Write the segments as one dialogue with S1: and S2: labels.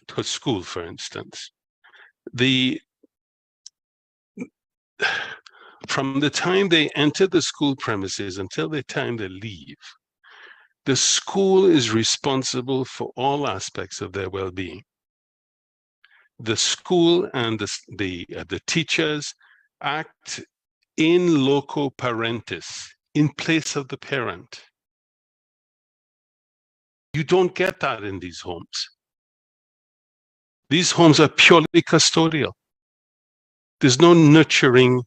S1: to school, for instance, from the time they enter the school premises until the time they leave, the school is responsible for all aspects of their well-being. The school and the teachers act in loco parentis, in place of the parent. You don't get that in these homes. These homes are purely custodial. There's no nurturing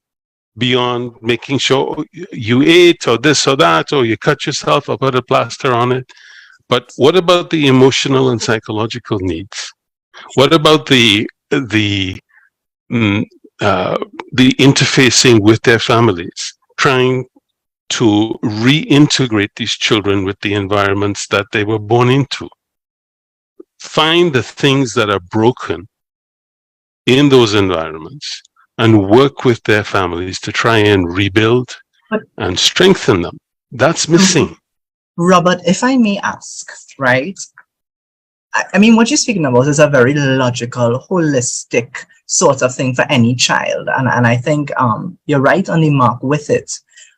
S1: beyond making sure you ate or this or that, or you cut yourself or put a plaster on it. But what about the emotional and psychological needs? What about the interfacing with their families, trying to reintegrate these children with the environments that they were born into? Find the things that are broken in those environments and work with their families to try and rebuild and strengthen them. That's missing.
S2: Robert, if I may ask, right? I mean, what you're speaking about is a very logical, holistic sort of thing for any child. And I think you're right on the mark with it.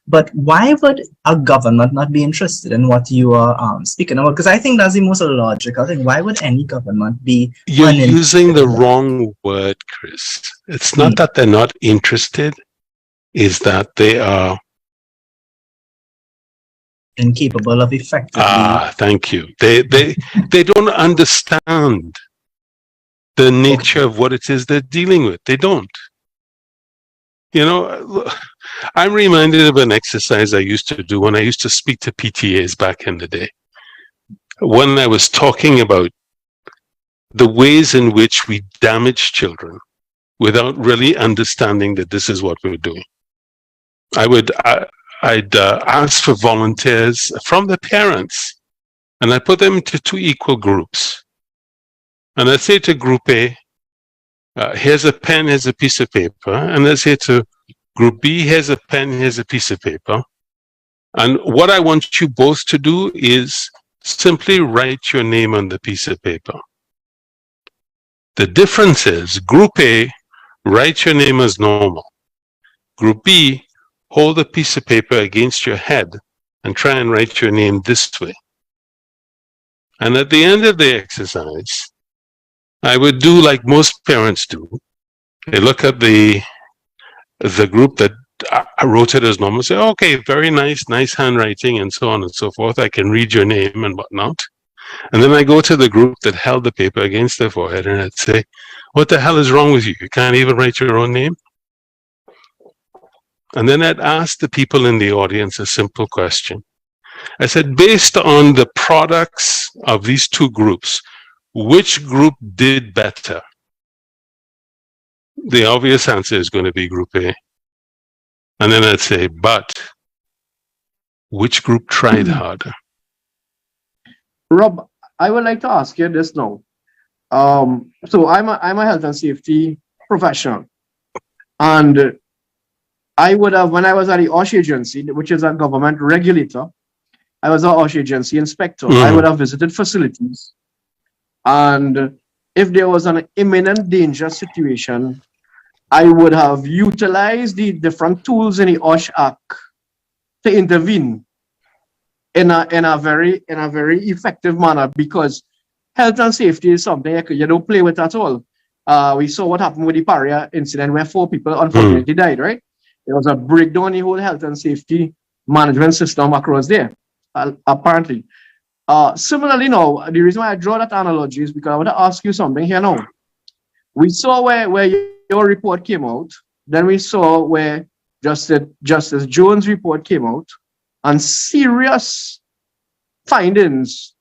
S2: But why would a government not be interested in what you are speaking about? Because I think that's the most logical thing. Why would any government be?
S1: You're using the wrong word, Chris. It's not that they're not interested, is that they are
S2: incapable of effectively.
S1: Thank you. They don't understand the nature of what it is they're dealing with. They don't. You know, I'm reminded of an exercise I used to do when I used to speak to PTAs back in the day. When I was talking about the ways in which we damage children without really understanding that this is what we're doing. I'd ask for volunteers from the parents, and I put them into two equal groups. And I'd say to Group A, here's a pen, here's a piece of paper. And I'd say to Group B, here's a pen, here's a piece of paper. And what I want you both to do is simply write your name on the piece of paper. The difference is, Group A, write your name as normal. Group B, hold a piece of paper against your head and try and write your name this way. And at the end of the exercise, I would do like most parents do. They look at the group that wrote it as normal, say, okay, very nice handwriting and so on and so forth. I can read your name and whatnot. And then I go to the group that held the paper against their forehead and I'd say, what the hell is wrong with you? You can't even write your own name? And then I'd ask the people in the audience a simple question. I said, based on the products of these two groups, which group did better? The obvious answer is going to be Group A. And then I'd say, but which group tried harder?
S3: Rob, I would like to ask you this now. So I'm a health and safety professional. And I would have, when I was at the OSH agency, which is a government regulator, I was an OSH agency inspector. I would have visited facilities. And if there was an imminent danger situation, I would have utilized the different tools in the OSH Act to intervene in a very effective manner, because health and safety is something you don't play with at all. We saw what happened with the Paria incident where 4 people unfortunately died, right? There was a breakdown in the whole health and safety management system across there, apparently. Similarly now, the reason why I draw that analogy is because I want to ask you something here now. We saw where your report came out, then we saw where Justice Jones' report came out, and serious findings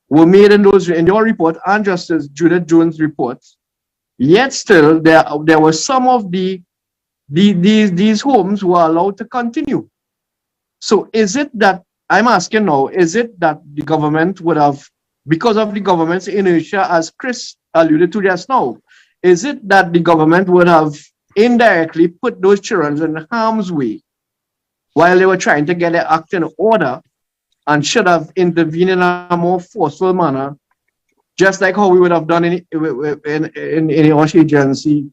S3: were made in your report and Justice Judith Jones' report. Yet still, there were some of these homes were allowed to continue. So is it that, I'm asking now, is it that the government would have, because of the government's inertia, as Chris alluded to just now, is it that the government would have indirectly put those children in harm's way while they were trying to get their act in order, and should have intervened in a more forceful manner just like how we would have done in the Osh agency,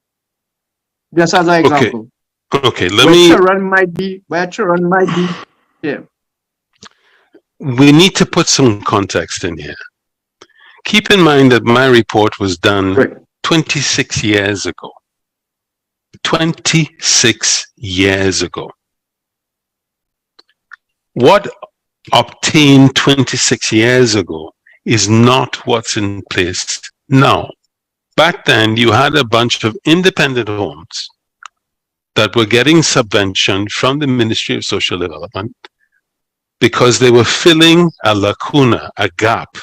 S3: just as an example.
S1: Okay,
S3: Where children might be, yeah.
S1: We need to put some context in here. Keep in mind that my report was done
S3: Right.
S1: 26 years ago. 26 years ago. What obtained 26 years ago is not what's in place now. Back then, you had a bunch of independent homes that were getting subvention from the Ministry of Social Development because they were filling a lacuna, a gap,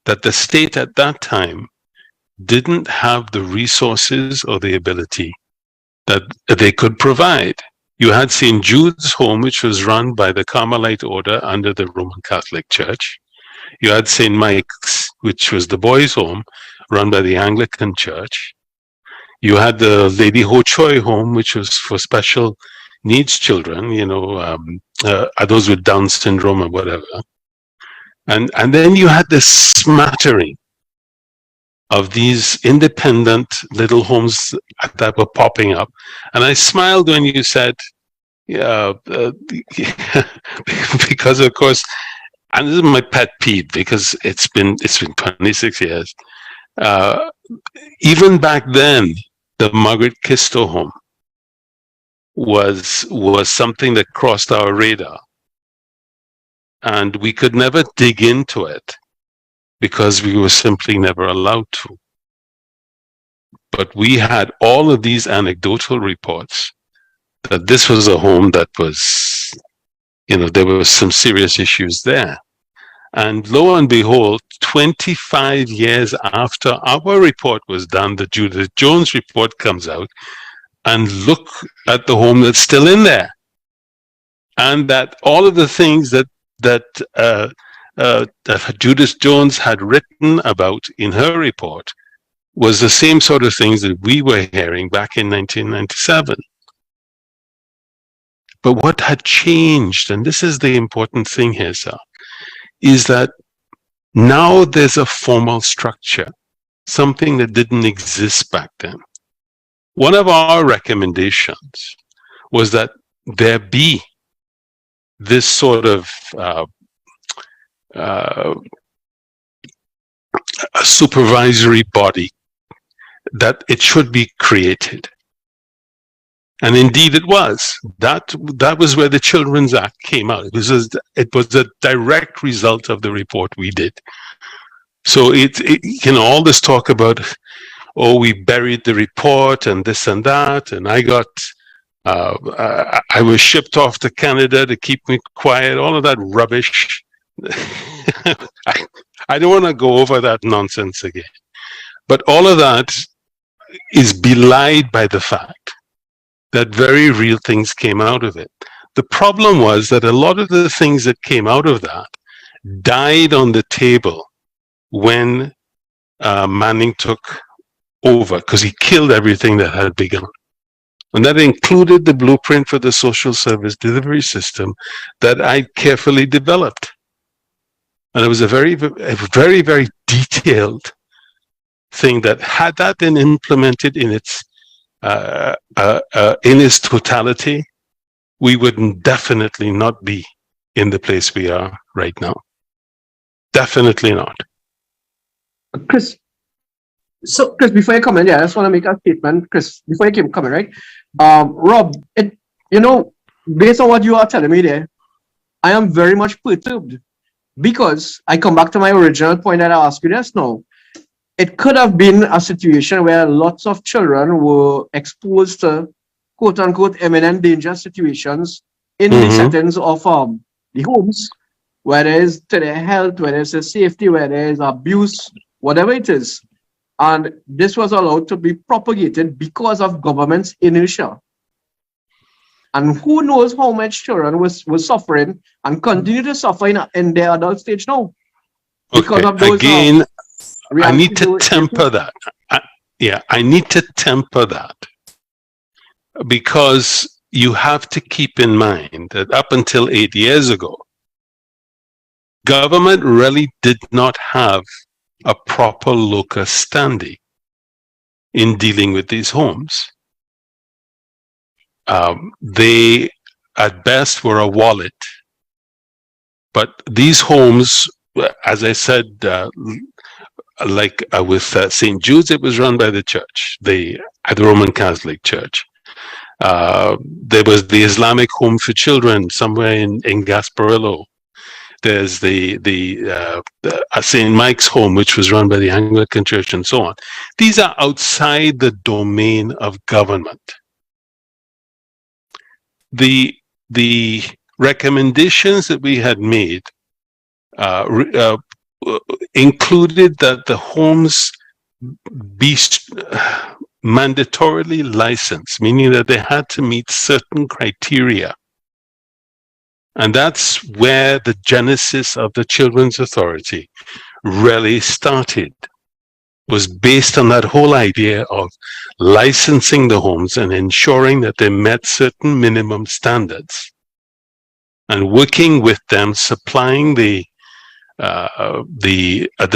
S1: that the state at that time didn't have the resources or the ability that they could provide. You had St. Jude's Home, which was run by the Carmelite Order under the Roman Catholic Church. You had St. Mike's, which was the boys' home, run by the Anglican Church. You had the Lady Ho Choi Home, which was for special needs children, those with Down syndrome or whatever. And then you had this smattering of these independent little homes that were popping up. And I smiled when you said, because of course, and this is my pet peeve because it's been 26 years. Even back then, the Margaret Kisto home was something that crossed our radar. And we could never dig into it because we were simply never allowed to. But we had all of these anecdotal reports that this was a home that was, there were some serious issues there. And lo and behold, 25 years after our report was done, the Judith Jones report comes out, and look at the home that's still in there. And that all of the things that Judith Jones had written about in her report was the same sort of things that we were hearing back in 1997. But what had changed, and this is the important thing here, sir, is that now there's a formal structure, something that didn't exist back then. One of our recommendations was that there be this sort of a supervisory body, that it should be created. And indeed it was. That was where the Children's Act came out. It was a direct result of the report we did. So all this talk about, we buried the report and this and that, and I was shipped off to Canada to keep me quiet, all of that rubbish. I don't want to go over that nonsense again. But all of that is belied by the fact that very real things came out of it. The problem was that a lot of the things that came out of that died on the table when Manning took over, because he killed everything that had begun. And that included the blueprint for the social service delivery system that I carefully developed. And it was a very, very detailed thing that, had that been implemented in its totality, we would definitely not be in the place we are right now. Definitely not.
S3: Chris, before you come in, I just want to make a statement. Chris, before you come in, right? Rob, based on what you are telling me there, I am very much perturbed, because I come back to my original point that I asked you just now. It could have been a situation where lots of children were exposed to quote-unquote imminent danger situations in the settings of the homes, whether it's to their health, whether it's their safety, whether it's abuse, whatever it is. And this was allowed to be propagated because of government's inertia. And who knows how much children was suffering and continue to suffer in their adult stage now. Because of those,
S1: again, I need to temper that. I need to temper that. Because you have to keep in mind that up until 8 years ago, government really did not have a proper locus standi in dealing with these homes. They, at best, were a wallet. But these homes, as I said, with St. Jude's, it was run by the church, the Roman Catholic Church. There was the Islamic Home for Children somewhere in Gasparillo. There's the St. Mike's Home, which was run by the Anglican Church, and so on. These are outside the domain of government. The recommendations that we had made included that the homes be mandatorily licensed, meaning that they had to meet certain criteria. And that's where the genesis of the Children's Authority really started, was based on that whole idea of licensing the homes and ensuring that they met certain minimum standards, and working with them, supplying the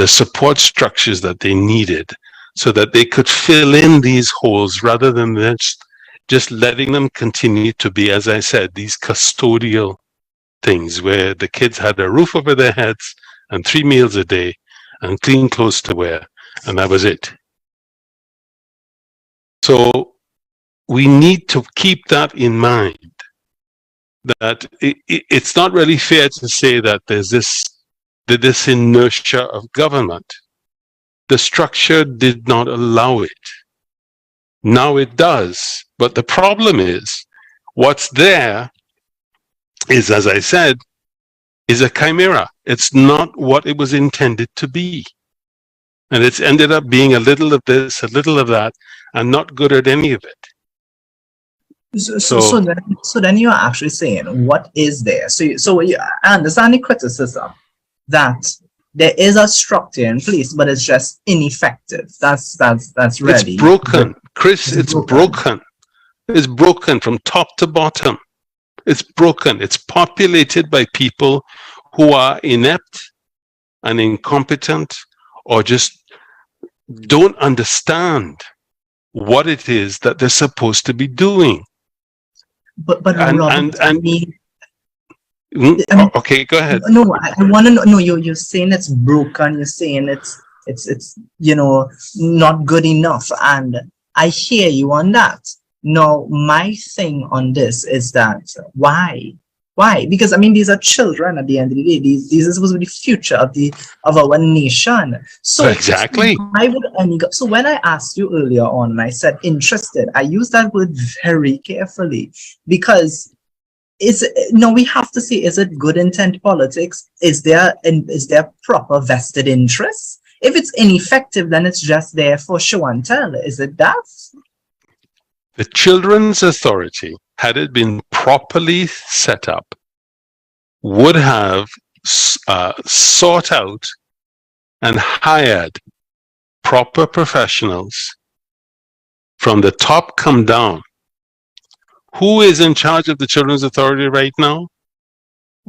S1: support structures that they needed so that they could fill in these holes rather than just letting them continue to be, as I said, these custodial things where the kids had a roof over their heads and 3 meals a day and clean clothes to wear, and that was it. So we need to keep that in mind, that it's not really fair to say that there's this inertia of government. The structure did not allow it. Now it does. But the problem is, what's there is, as I said, is a chimera. It's not what it was intended to be. And it's ended up being a little of this, a little of that, and not good at any of it.
S2: So then you're actually saying, what is there? I understand the criticism that there is a structure in place, but it's just ineffective. That's really.
S1: It's broken, Chris. It's broken. It's broken from top to bottom. It's broken. It's populated by people who are inept and incompetent, or just don't understand what it is that they're supposed to be doing.
S2: But Robert, I mean,
S1: okay, go ahead.
S2: No, I want to know. No, you're saying it's broken. You're saying it's not good enough, and I hear you on that. Now, my thing on this is that why? Because I mean, these are children at the end of the day. These are supposed to be the future of our nation. So
S1: exactly.
S2: So when I asked you earlier on, and I said interested, I used that word very carefully, because we have to see, is it good intent politics? Is there proper vested interest? If it's ineffective, then it's just there for show and tell. Is it that?
S1: The Children's Authority, had it been properly set up, would have sought out and hired proper professionals from the top come down. Who is in charge of the Children's Authority right now?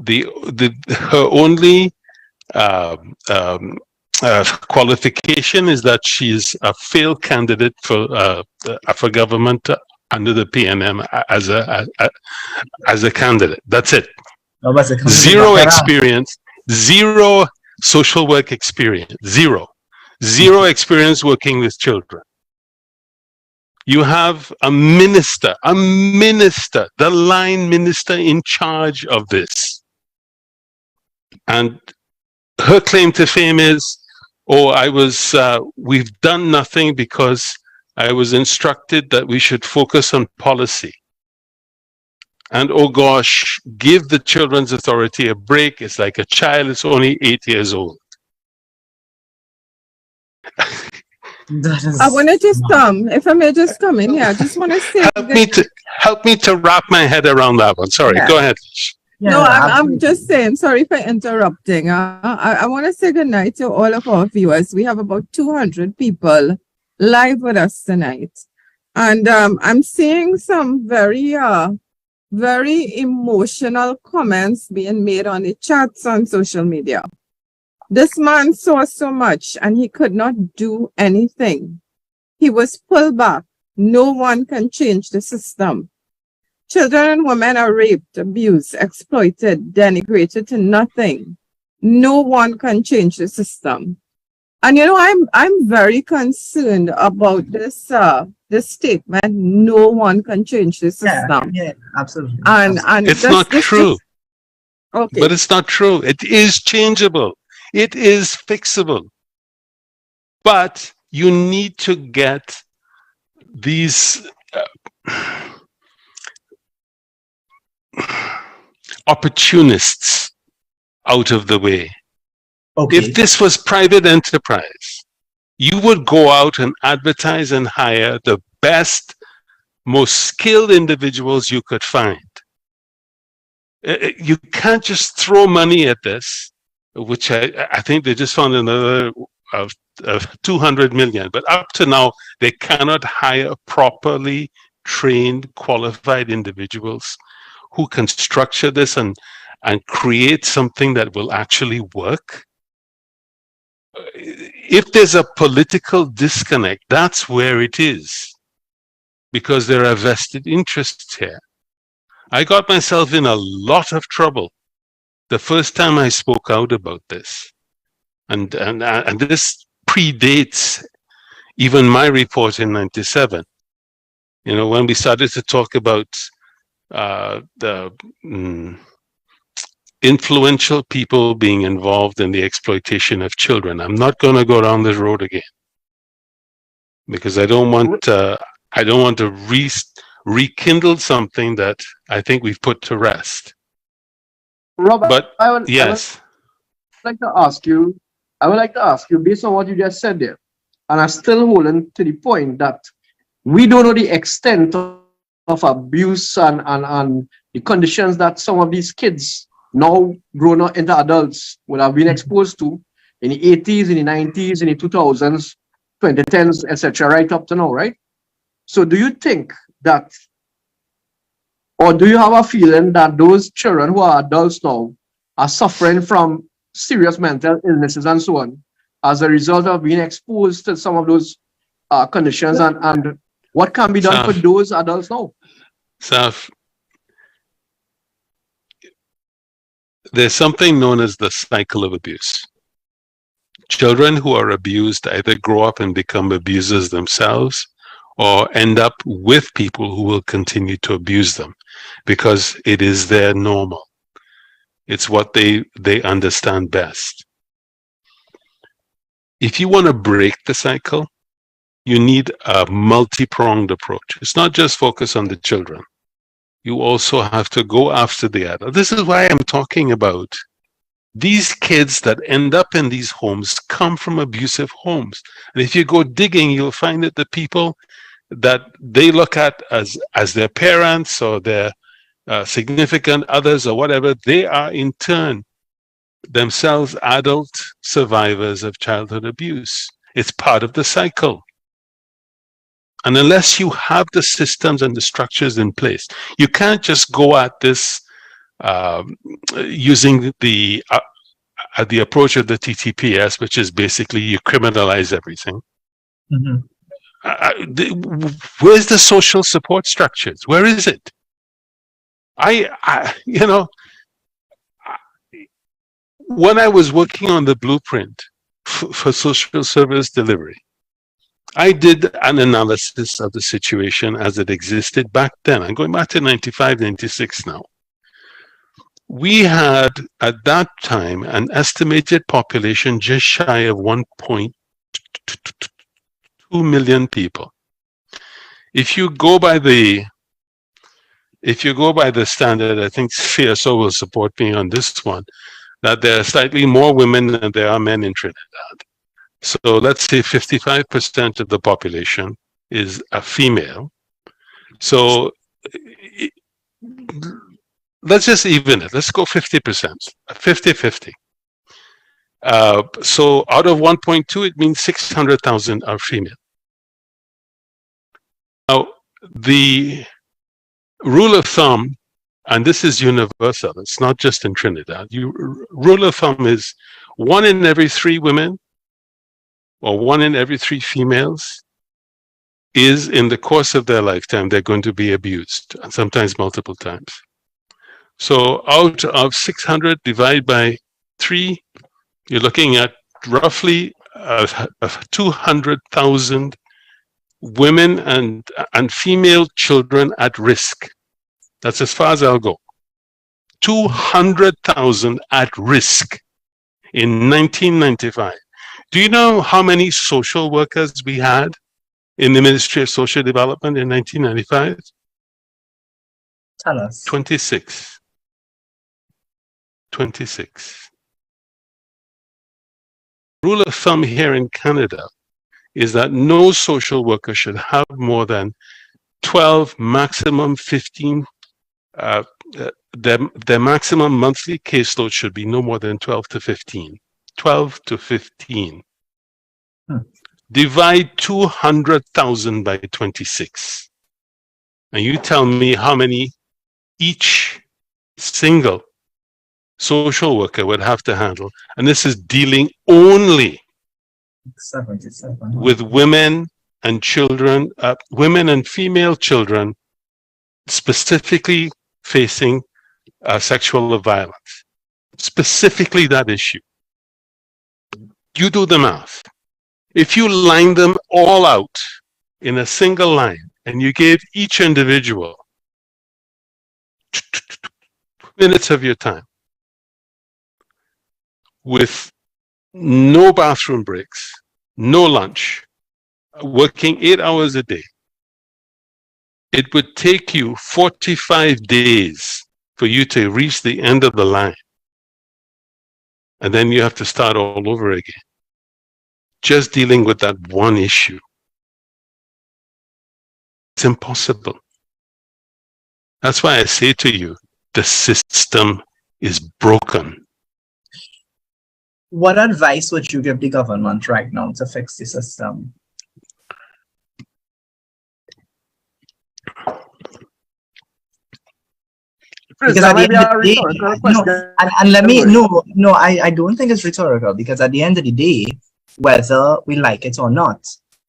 S1: Her only qualification is that she's a failed candidate for government under the PNM as a candidate. That's it. Zero experience, zero social work experience, zero experience working with children. You have a minister, the line minister in charge of this. And her claim to fame is, we've done nothing because I was instructed that we should focus on policy. And oh gosh, give the Children's Authority a break. It's like a child, it's only 8 years old.
S4: I want to just if I may just come in here, I just want to say
S1: help me to wrap my head around that one. Sorry, Go ahead.
S4: Yeah, no, I'm just saying, sorry for interrupting. I want to say good night to all of our viewers. We have about 200 people live with us tonight. And I'm seeing some very emotional comments being made on the chats on social media. This man saw so much and he could not do anything. He was pulled back. No one can change the system. Children and women are raped, abused, exploited, denigrated to nothing. No one can change the system. And you know, I'm very concerned about this statement. No one can change the system.
S2: Yeah, absolutely.
S4: And
S1: It's
S4: this-
S1: not
S4: this-
S1: true.
S4: Okay.
S1: But it's not true. It is changeable. It is fixable. But you need to get these opportunists out of the way.
S2: Okay.
S1: If this was private enterprise, you would go out and advertise and hire the best, most skilled individuals you could find. You can't just throw money at this, which I think they just found another of 200 million. But up to now, they cannot hire properly trained, qualified individuals who can structure this and create something that will actually work. If there's a political disconnect, that's where it is, because there are vested interests here. I got myself in a lot of trouble the first time I spoke out about this. And this predates even my report in '97. You know, when we started to talk about the influential people being involved in the exploitation of children. I'm not going to go down this road again, because I don't want to rekindle something that I think we've put to rest.
S3: Robert,
S1: But
S3: yes, I would like to ask you, based on what you just said there, and I'm still holding to the point that we don't know the extent of abuse and the conditions that some of these kids, now grown up into adults, would have been exposed to in the 80s, in the 90s, in the 2000s, 2010s, etc., right up to now, right? So do you think that, or do you have a feeling that those children who are adults now are suffering from serious mental illnesses and so on as a result of being exposed to some of those conditions, and what can be done for those adults now?
S1: Saf, there's something known as the cycle of abuse. Children who are abused either grow up and become abusers themselves, or end up with people who will continue to abuse them, because it is their normal. It's what they understand best. If you want to break the cycle, you need a multi-pronged approach. It's not just focus on the children. You also have to go after the adult. This is why I'm talking about these kids that end up in these homes come from abusive homes. And if you go digging, you'll find that the people that they look at as their parents or their significant others or whatever, they are in turn themselves adult survivors of childhood abuse. It's part of the cycle. And unless you have the systems and the structures in place, you can't just go at this using the approach of the TTPS, which is basically you criminalize everything.
S2: Mm-hmm.
S1: Where's the social support structures? Where is it? When I was working on the blueprint for social service delivery, I did an analysis of the situation as it existed back then. I'm going back to 95, 96 now. We had, at that time, an estimated population just shy of 1.2 million people. If you go by the standard, I think CSO will support me on this one, that there are slightly more women than there are men in Trinidad. So let's say 55% of the population is a female. So let's just even it. Let's go 50%, 50-50. So out of 1.2, it means 600,000 are female. Now, the rule of thumb, and this is universal, it's not just in Trinidad, rule of thumb is 1 in every 3 women or 1 in every 3 females is, in the course of their lifetime, they're going to be abused, and sometimes multiple times. So out of 600 divided by 3, you're looking at roughly 200,000 women and female children at risk. That's as far as I'll go. 200,000 at risk in 1995. Do you know how many social workers we had in the Ministry of Social Development in 1995?
S2: Tell us.
S1: 26. 26. Rule of thumb here in Canada is that no social worker should have more than 12, maximum 15. Their maximum monthly caseload should be no more than 12 to 15. 12 to 15. Divide 200,000 by 26. And you tell me how many each single social worker would have to handle. And this is dealing only
S2: 77.
S1: with women and children, women and female children, specifically facing sexual violence. Specifically that issue. You do the math. If you line them all out in a single line and you gave each individual minutes of your time with no bathroom breaks, no lunch, working 8 hours a day, it would take you 45 days for you to reach the end of the line. And then you have to start all over again. Just dealing with that one issue. It's impossible. That's why I say to you, the system is broken.
S2: What advice would you give the government right now to fix the system? Because at the end of the day, I don't think it's rhetorical, because at the end of the day, whether we like it or not,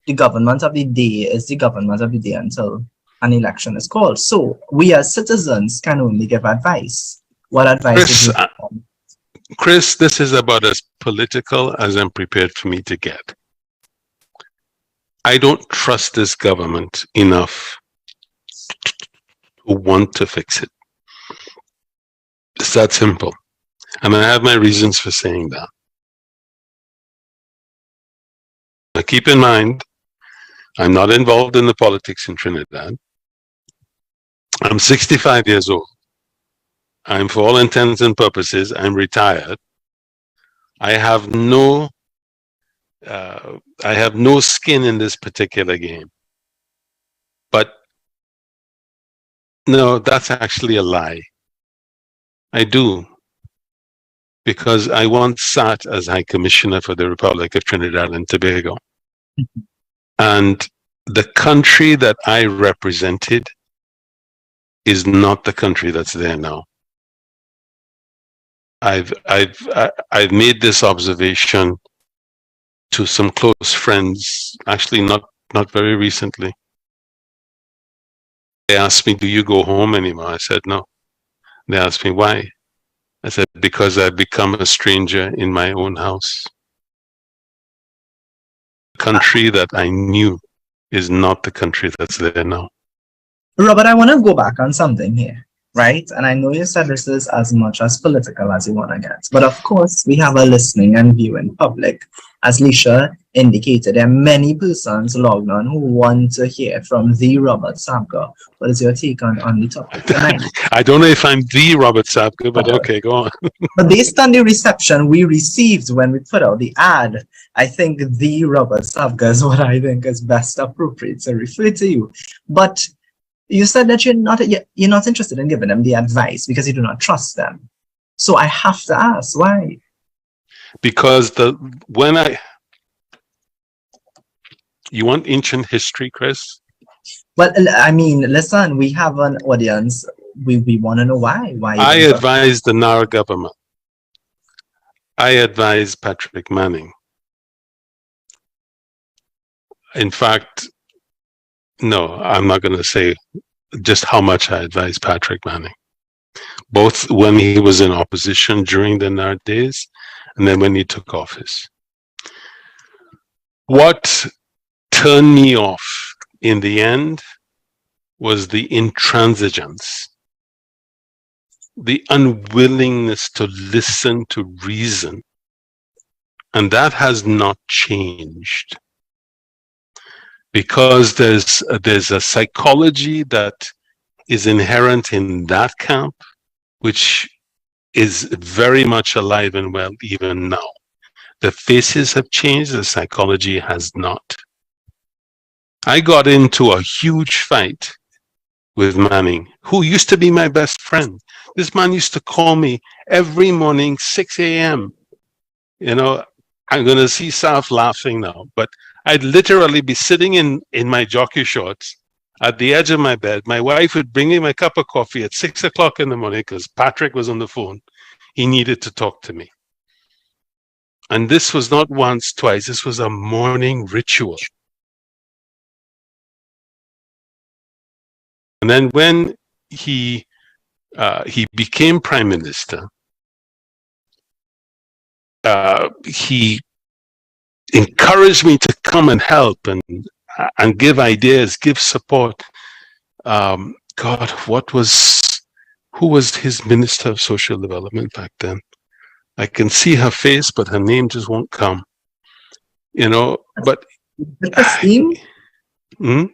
S2: the government of the day is the government of the day until an election is called. So we as citizens can only give advice. What advice would you give?
S1: Chris, this is about as political as I'm prepared for me to get. I don't trust this government enough to want to fix it. It's that simple. And I have my reasons for saying that. Now keep in mind, I'm not involved in the politics in Trinidad. I'm 65 years old. I'm, for all intents and purposes, I'm retired. I have no skin in this particular game. But no, that's actually a lie. I do, because I once sat as High Commissioner for the Republic of Trinidad and Tobago. And the country that I represented is not the country that's there now. I've made this observation to some close friends, actually not very recently. They asked me, "Do you go home anymore?" I said, "No." They asked me, "Why?" I said, "Because I've become a stranger in my own house." The country that I knew is not the country that's there now.
S2: Robert, I want to go back on something here, right? And I know you said this is as much as political as you want to get. But of course, we have a listening and viewing public. As Lisha indicated, there are many persons logged on who want to hear from the Robert Sapgar. What is your take on the topic tonight?
S1: I don't know if I'm the Robert Sapgar, but okay, go on.
S2: But based on the reception we received when we put out the ad, I think the Robert Sapgar is what I think is best appropriate to refer to you. But you said that you're not interested in giving them the advice because you do not trust them. So I have to ask, why?
S1: Because you want ancient history, Chris?
S2: Well, I mean, listen, we have an audience. We want to know why.
S1: I advise the Nara government I advised Patrick Manning. In fact, no, I'm not going to say just how much I advised Patrick Manning, both when he was in opposition during the NARD days and then when he took office. What turned me off in the end was the intransigence, the unwillingness to listen to reason. And that has not changed, because there's a psychology that is inherent in that camp, which is very much alive and well even now. The faces have changed, the psychology has not. I got into a huge fight with Manning, who used to be my best friend. This man used to call me every morning, 6 a.m. You know, I'm going to see Saf laughing now, but I'd literally be sitting in my jockey shorts at the edge of my bed. My wife would bring me my cup of coffee at 6 o'clock in the morning because Patrick was on the phone. He needed to talk to me. And this was not once, twice. This was a morning ritual. And then when he became prime minister, he encouraged me to come and help and give ideas, give support. God, who was his minister of social development back then? I can see her face, but her name just won't come. You know, but
S2: Christine?
S1: Hmm?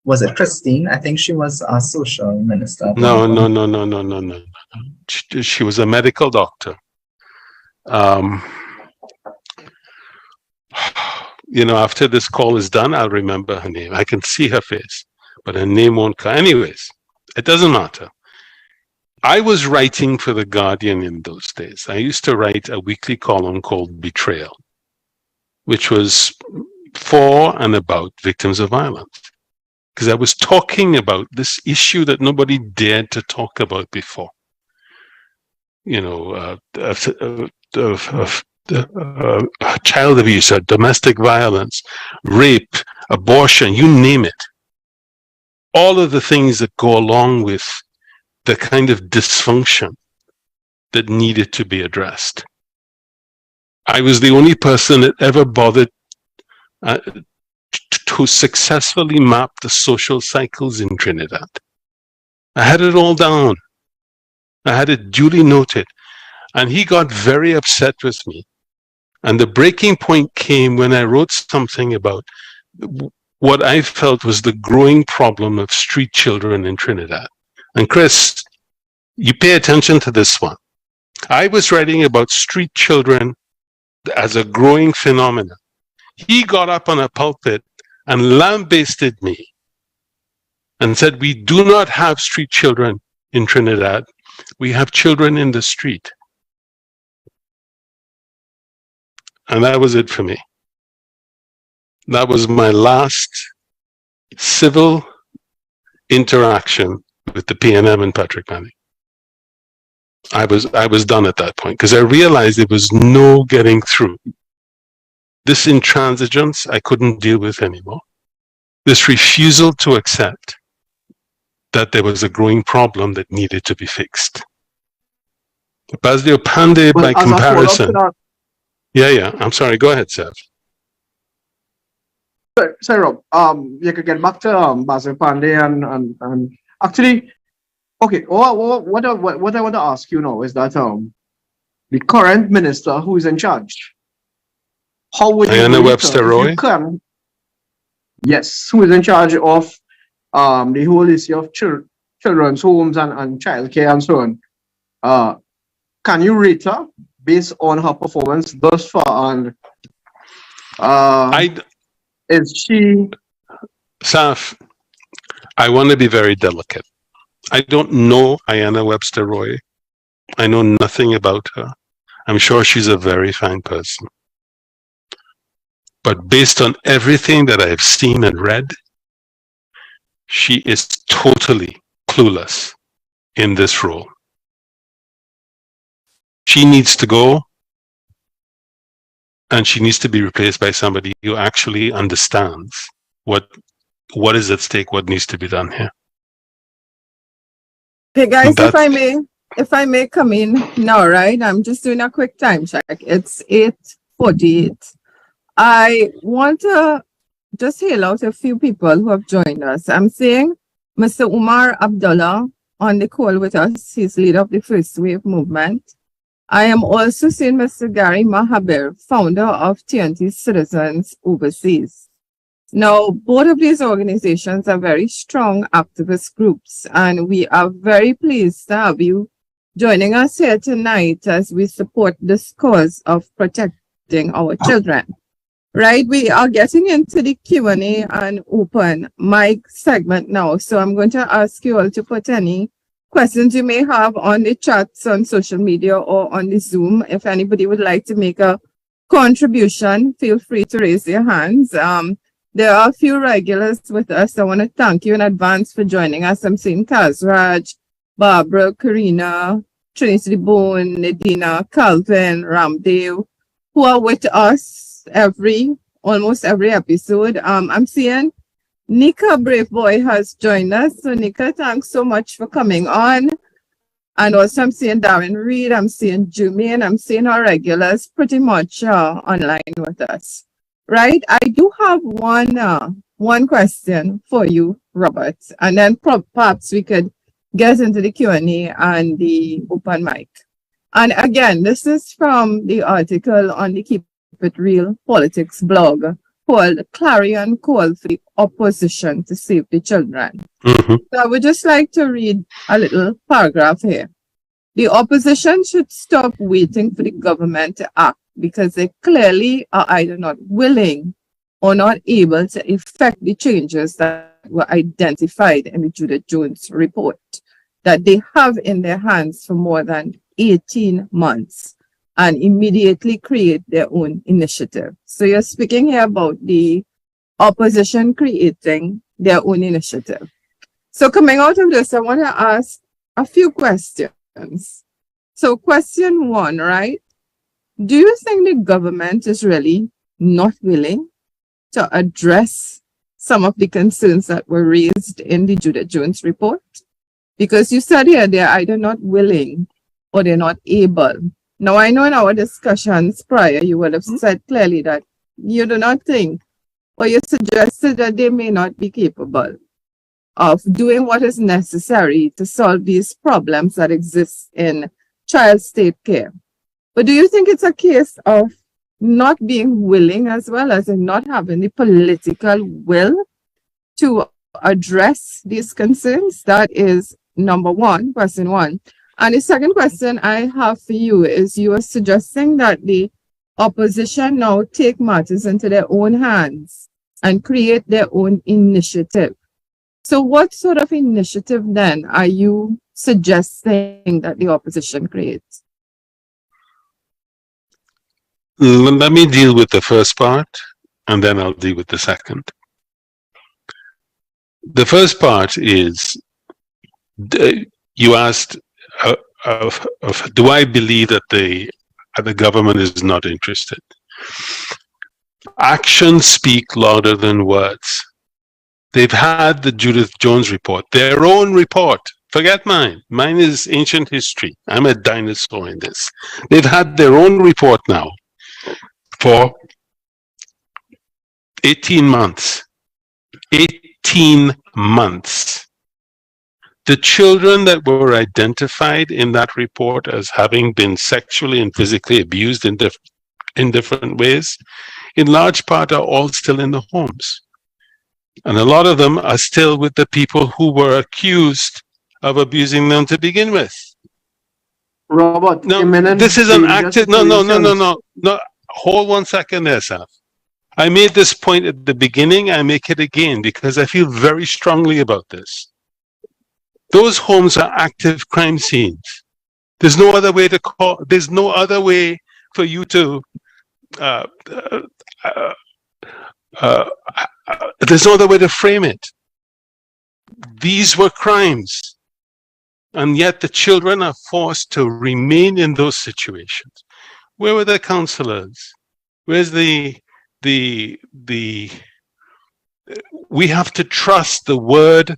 S2: Was it Christine? I think she was a social minister.
S1: No. She was a medical doctor. You know, after this call is done, I'll remember her name. I can see her face, but her name won't come. Anyways, it doesn't matter. I was writing for The Guardian in those days. I used to write a weekly column called Betrayal, which was for and about victims of violence. Because I was talking about this issue that nobody dared to talk about before. You know, child abuse, domestic violence, rape, abortion, you name it. All of the things that go along with the kind of dysfunction that needed to be addressed. I was the only person that ever bothered to successfully map the social cycles in Trinidad. I had it all down. I had it duly noted. And he got very upset with me. And the breaking point came when I wrote something about what I felt was the growing problem of street children in Trinidad. And Chris, you pay attention to this one. I was writing about street children as a growing phenomenon. He got up on a pulpit and lambasted me and said, we do not have street children in Trinidad. We have children in the street. And that was it for me. That was my last civil interaction with the PNM and Patrick Manning. I was done at that point because I realized there was no getting through. This intransigence I couldn't deal with anymore. This refusal to accept that there was a growing problem that needed to be fixed. Basil Pandey, by comparison. Yeah. I'm sorry. Go ahead, Seth.
S3: Sorry, Rob. You could get back to Basil Pandey and actually, okay. What I want to ask you now is that the current minister who is in charge, how would
S1: Diana Webster Roy?
S3: Yes, who is in charge of the whole issue of children's homes and childcare and so on. Can you rate her based on her performance thus far? And is she...
S1: Saf, I want to be very delicate. I don't know Ayanna Webster Roy. I know nothing about her. I'm sure she's a very fine person. But based on everything that I've seen and read, she is totally clueless in this role. She needs to go and she needs to be replaced by somebody who actually understands what is at stake, what needs to be done here.
S4: Okay, guys,
S1: That-
S4: if I may come in now, right? I'm just doing a quick time check. It's 8:48. I want to just hail out a few people who have joined us. I'm seeing Mr. Umar Abdullah on the call with us. He's leader of the First Wave Movement. I am also seeing Mr. Gary Mahabir, founder of TNT Citizens Overseas. Now, both of these organizations are very strong activist groups, and we are very pleased to have you joining us here tonight as we support this cause of protecting our children. Right, we are getting into the Q&A and open mic segment now, so I'm going to ask you all to put any questions you may have on the chats on social media or on the Zoom. If anybody would like to make a contribution, feel free to raise your hands. There are a few regulars with us. I want to thank you in advance for joining us. I'm seeing Kazraj, Barbara, Karina, Trinity Boone, Nadina, Calvin, Ramdev, who are with us almost every episode. I'm seeing Nika Brave Boy has joined us. So Nika, thanks so much for coming on. And also I'm seeing Darren Reed, I'm seeing Jumaine, I'm seeing our regulars pretty much online with us. Right? I do have one question for you, Robert, and then perhaps we could get into the Q&A and the open mic. And again, this is from the article on the Keep It Real Politics blog called Clarion Call for the Opposition to Save the Children.
S1: Mhm.
S4: So I would just like to read a little paragraph here. The opposition should stop waiting for the government to act because they clearly are either not willing or not able to effect the changes that were identified in the Judith Jones report that they have in their hands for more than 18 months and immediately create their own initiative. So you're speaking here about the opposition creating their own initiative. So coming out of this, I want to ask a few questions. So question one, right? Do you think the government is really not willing to address some of the concerns that were raised in the Judith Jones report? Because you said here they're either not willing or they're not able. Now, I know in our discussions prior, you would have said clearly that you do not think, or you suggested that they may not be capable of doing what is necessary to solve these problems that exist in child state care. But do you think it's a case of not being willing as well as in not having the political will to address these concerns? That is number one, question one. And the second question I have for you is you are suggesting that the opposition now take matters into their own hands and create their own initiative. So what sort of initiative then are you suggesting that the opposition creates?
S1: Let me deal with the first part, and then I'll deal with the second. The first part is, you asked, do I believe that the government is not interested? Actions speak louder than words. They've had the Judith Jones report, their own report. Forget mine. Mine is ancient history. I'm a dinosaur in this. They've had their own report now for 18 months. 18 months. The children that were identified in that report as having been sexually and physically abused in different ways, in large part are all still in the homes. And a lot of them are still with the people who were accused of abusing them to begin with.
S3: Robert,
S1: No,
S3: imminent
S1: this is an
S3: danger
S1: active, no. Hold 1 second there, Saf. I made this point at the beginning, I make it again because I feel very strongly about this. Those homes are active crime scenes. There's no other way to call, there's no other way for you to, there's no other way to frame it. These were crimes. And yet the children are forced to remain in those situations. Where were their counselors? Where's we have to trust the word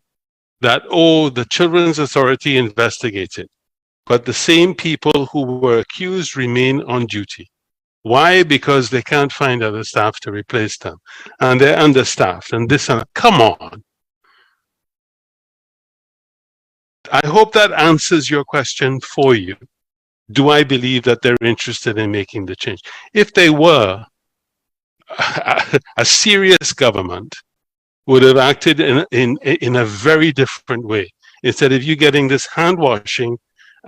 S1: that, oh, the Children's Authority investigated, but the same people who were accused remain on duty. Why? Because they can't find other staff to replace them, and they're understaffed, and this and come on. I hope that answers your question for you. Do I believe that they're interested in making the change? If they were, a serious government would have acted in a very different way. Instead of you getting this hand washing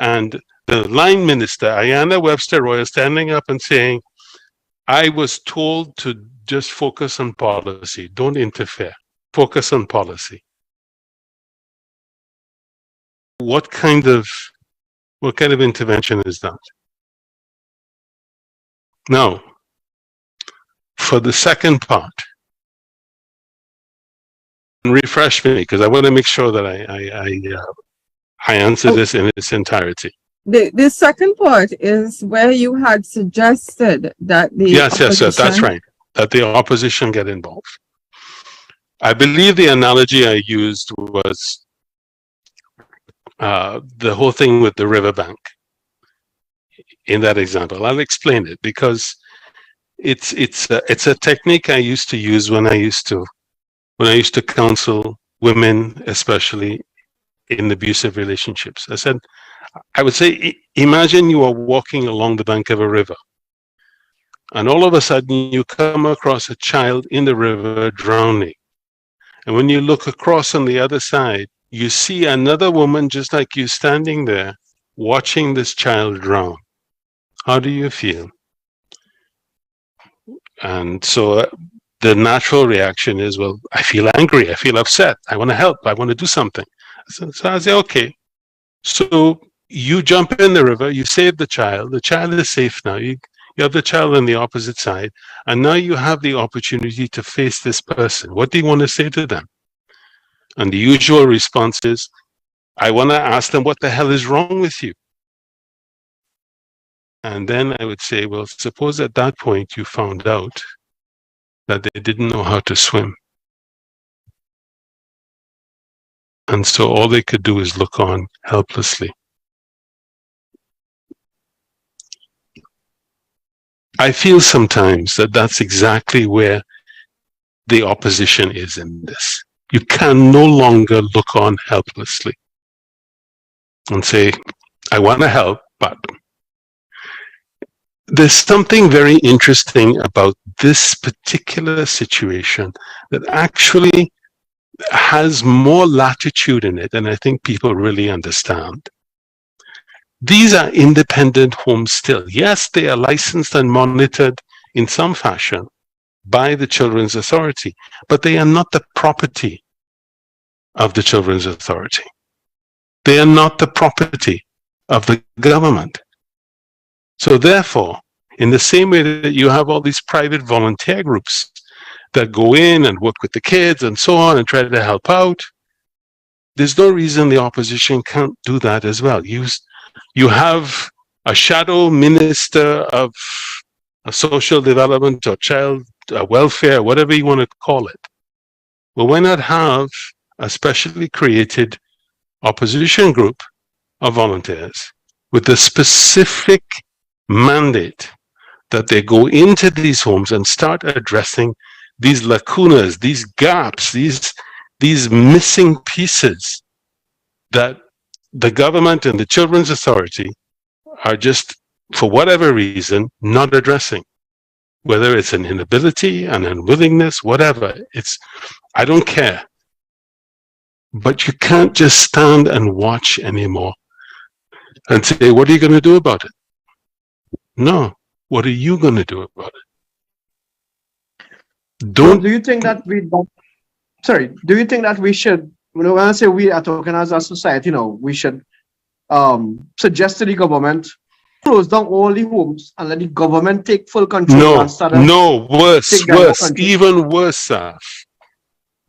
S1: and the line minister, Ayanna Webster Royal, standing up and saying, I was told to just focus on policy, don't interfere, focus on policy. What kind of intervention is that? Now, for the second part, refresh me, because I want to make sure that I answer this in its entirety.
S4: The second part is where you had suggested that the
S1: yes, that's right, that the opposition get involved. I believe the analogy I used was the whole thing with the riverbank. In that example, I'll explain it because it's a technique I used to use when I used to counsel women, especially in abusive relationships. I would say, imagine you are walking along the bank of a river, and all of a sudden you come across a child in the river drowning. And when you look across on the other side, you see another woman just like you standing there watching this child drown. How do you feel? And so the natural reaction is, well, I feel angry, I feel upset, I want to help, I want to do something. So I say, okay. So you jump in the river, you save the child is safe now. You have the child on the opposite side, and now you have the opportunity to face this person. What do you want to say to them? And the usual response is, I want to ask them, what the hell is wrong with you? And then I would say, well, suppose at that point you found out that they didn't know how to swim. And so all they could do is look on helplessly. I feel sometimes that that's exactly where the opposition is in this. You can no longer look on helplessly and say, I want to help, but there's something very interesting about this particular situation that actually has more latitude in it than I think people really understand. These are independent homes still. Yes, they are licensed and monitored in some fashion by the Children's Authority, but they are not the property of the Children's Authority. They are not the property of the government. So therefore, in the same way that you have all these private volunteer groups that go in and work with the kids and so on and try to help out, there's no reason the opposition can't do that as well. You have a shadow minister of social development or child welfare, whatever you want to call it. Well, why not have a specially created opposition group of volunteers with a specific mandate that they go into these homes and start addressing these lacunas, these gaps, these missing pieces that the government and the Children's Authority are just, for whatever reason, not addressing. Whether it's an inability, an unwillingness, whatever, I don't care. But you can't just stand and watch anymore and say, what are you going to do about it? No, what are you going to do about it?
S3: Do you think that do you think that we should, when I say we are talking as a society, we should suggest to the government close down all the homes and let the government take full control?
S1: No, worse, even worse, Saf.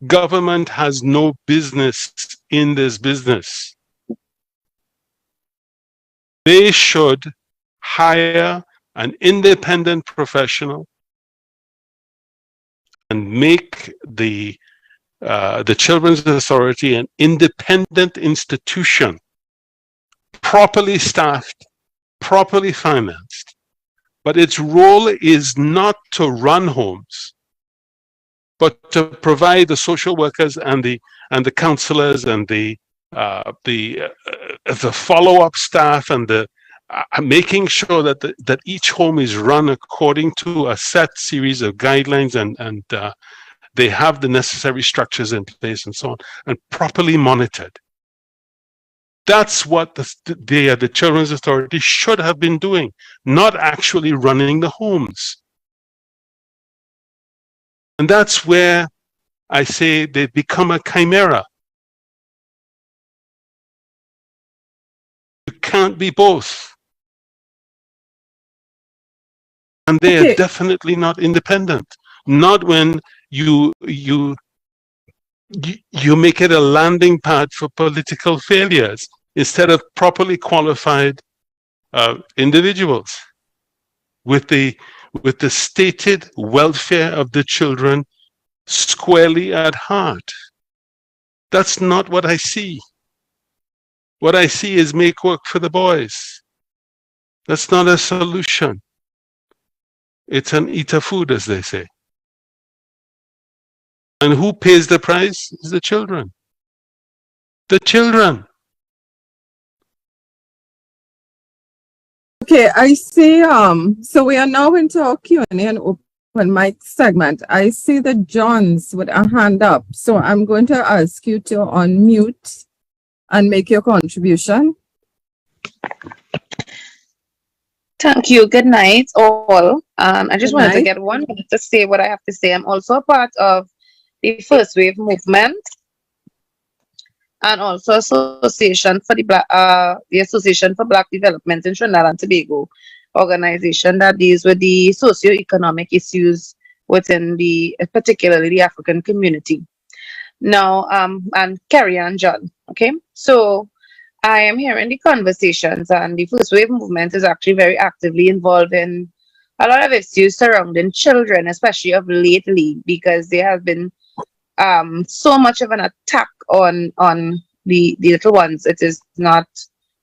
S1: Government has no business in this business. They should hire an independent professional and make the Children's Authority an independent institution, properly staffed, properly financed. But its role is not to run homes, but to provide the social workers and the counselors and the follow-up staff and the making sure that each home is run according to a set series of guidelines and they have the necessary structures in place and so on, and properly monitored. That's what the Children's Authority should have been doing, not actually running the homes. And that's where I say they become a chimera. You can't be both. And they are definitely not independent. Not when you make it a landing pad for political failures instead of properly qualified individuals with the stated welfare of the children squarely at heart. That's not what I see. What I see is make work for the boys. That's not a solution. It's an eat of food, as they say. And who pays the price? Is the children. The children.
S4: Okay, I see. So we are now into our Q&A and open mic segment. I see that John's with a hand up. So I'm going to ask you to unmute and make your contribution.
S5: Thank you. Good night, all. I just wanted to get 1 minute to say what I have to say. I'm also a part of the First Wave movement and also Association for the Association for Black Development in Trinidad and Tobago, organization that deals with the socio-economic issues within particularly the African community. Now, and Carrie and John. Okay, so I am hearing the conversations, and the First Wave movement is actually very actively involved in a lot of issues surrounding children, especially of lately, because there has been so much of an attack on the little ones. It is not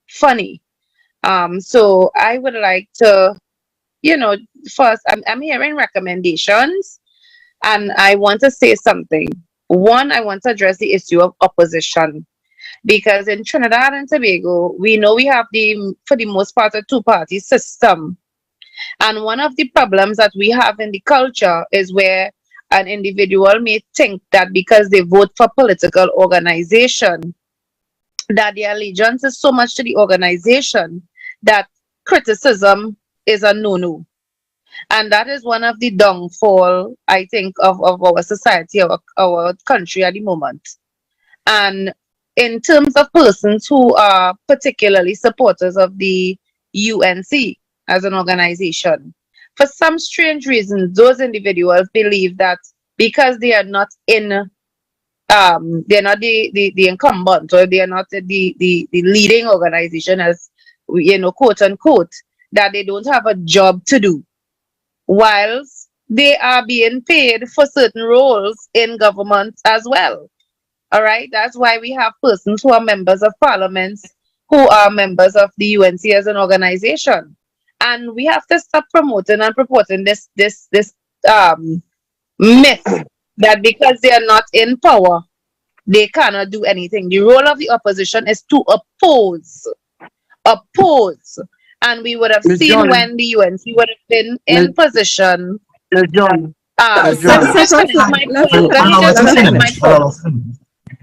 S5: funny. So I would like to, first, I'm hearing recommendations, and I want to say something. One, I want to address the issue of opposition. Because in Trinidad and Tobago, we know we have for the most part, a two-party system. And one of the problems that we have in the culture is where an individual may think that because they vote for political organization, that their allegiance is so much to the organization that criticism is a no-no. And that is one of the downfall, I think, of our society, our country at the moment. And in terms of persons who are particularly supporters of the UNC as an organization, for some strange reason, those individuals believe that because they are not they're not the incumbent, or they are not the leading organization, as quote unquote, that they don't have a job to do, whilst they are being paid for certain roles in government as well. All right, that's why we have persons who are members of parliament who are members of the UNC as an organization. And we have to stop promoting and purporting this myth that because they are not in power, they cannot do anything. The role of the opposition is to oppose. And we would have
S3: Ms.
S5: seen
S3: John,
S5: when the UNC would have been in position.
S3: John.
S5: Let me just finish my point.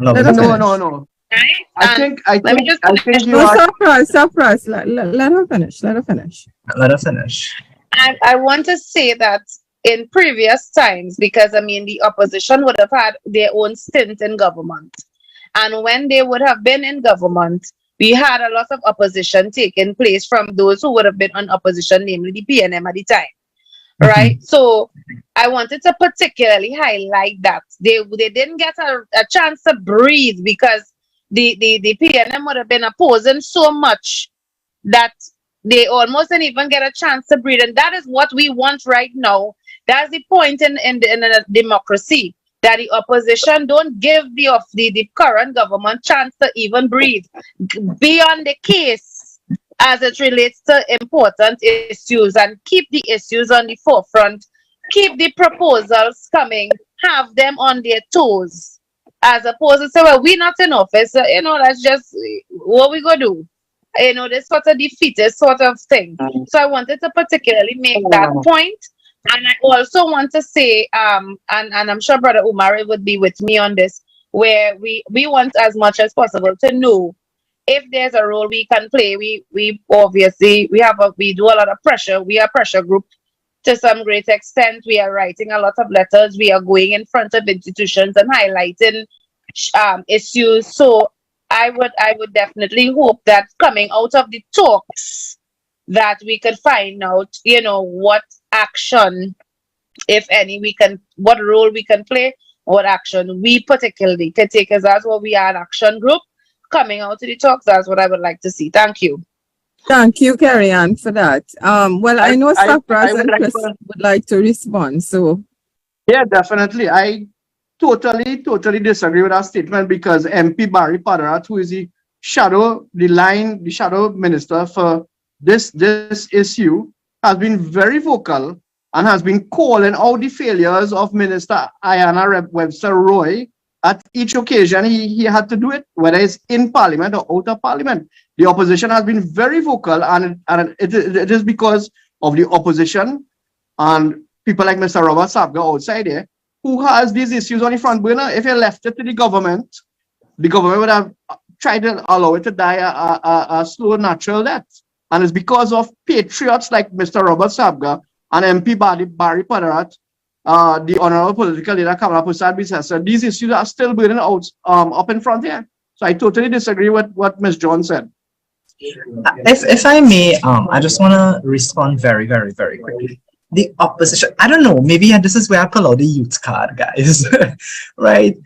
S3: No.
S5: Right?
S3: I think you
S4: No,
S3: are.
S4: surprise. Let her finish.
S2: Let her finish.
S5: And I want to say that in previous times, because the opposition would have had their own stint in government. And when they would have been in government, we had a lot of opposition taking place from those who would have been on opposition, namely the PNM at the time. Right? So I wanted to particularly highlight that they didn't get a chance to breathe because the PNM would have been opposing so much that they almost didn't even get a chance to breathe. And that is what we want right now. That's the point in a democracy, that the opposition don't give the current government chance to even breathe. Be on the case as it relates to important issues and keep the issues on the forefront. Keep the proposals coming. Have them on their toes. As opposed to say, well, we're not in office. That's just what we gonna do. This sort of defeatist sort of thing. So I wanted to particularly make that point. And I also want to say, and I'm sure Brother Umar would be with me on this, where we want as much as possible to know if there's a role we can play. We obviously we do a lot of pressure. We are a pressure group to some great extent. We are writing a lot of letters. We are going in front of institutions and highlighting issues. So I would definitely hope that coming out of the talks that we could find out, what action, if any, what role we can play, what action we particularly can take as what we are an action group coming out to the talks. That's what I would like to see. Thank you.
S4: Thank you, Carrie Ann, for that. Well, I know Sapras and Chris would like to respond, so.
S3: Yeah, definitely. I totally disagree with that statement, because MP Barry Padarat, who is the shadow minister for this issue, has been very vocal and has been calling out the failures of Minister Ayanna Webster Roy at each occasion he had to do it, whether it's in Parliament or out of Parliament. The opposition has been very vocal, and it is because of the opposition and people like Mr. Robert Sabga outside there, who has these issues on the front burner. If you left it to the government would have tried to allow it to die a slow natural death. And it's because of patriots like Mr. Robert Sabga and MP Barry Padarat, the Honorable Political Leader Kamala Persad-Bissessar. These issues are still burning out up in front here. So I totally disagree with what Ms. John said.
S2: If I may, I just want to respond very, very, very quickly. The opposition, I don't know, maybe this is where I pull out the youth card, guys, right?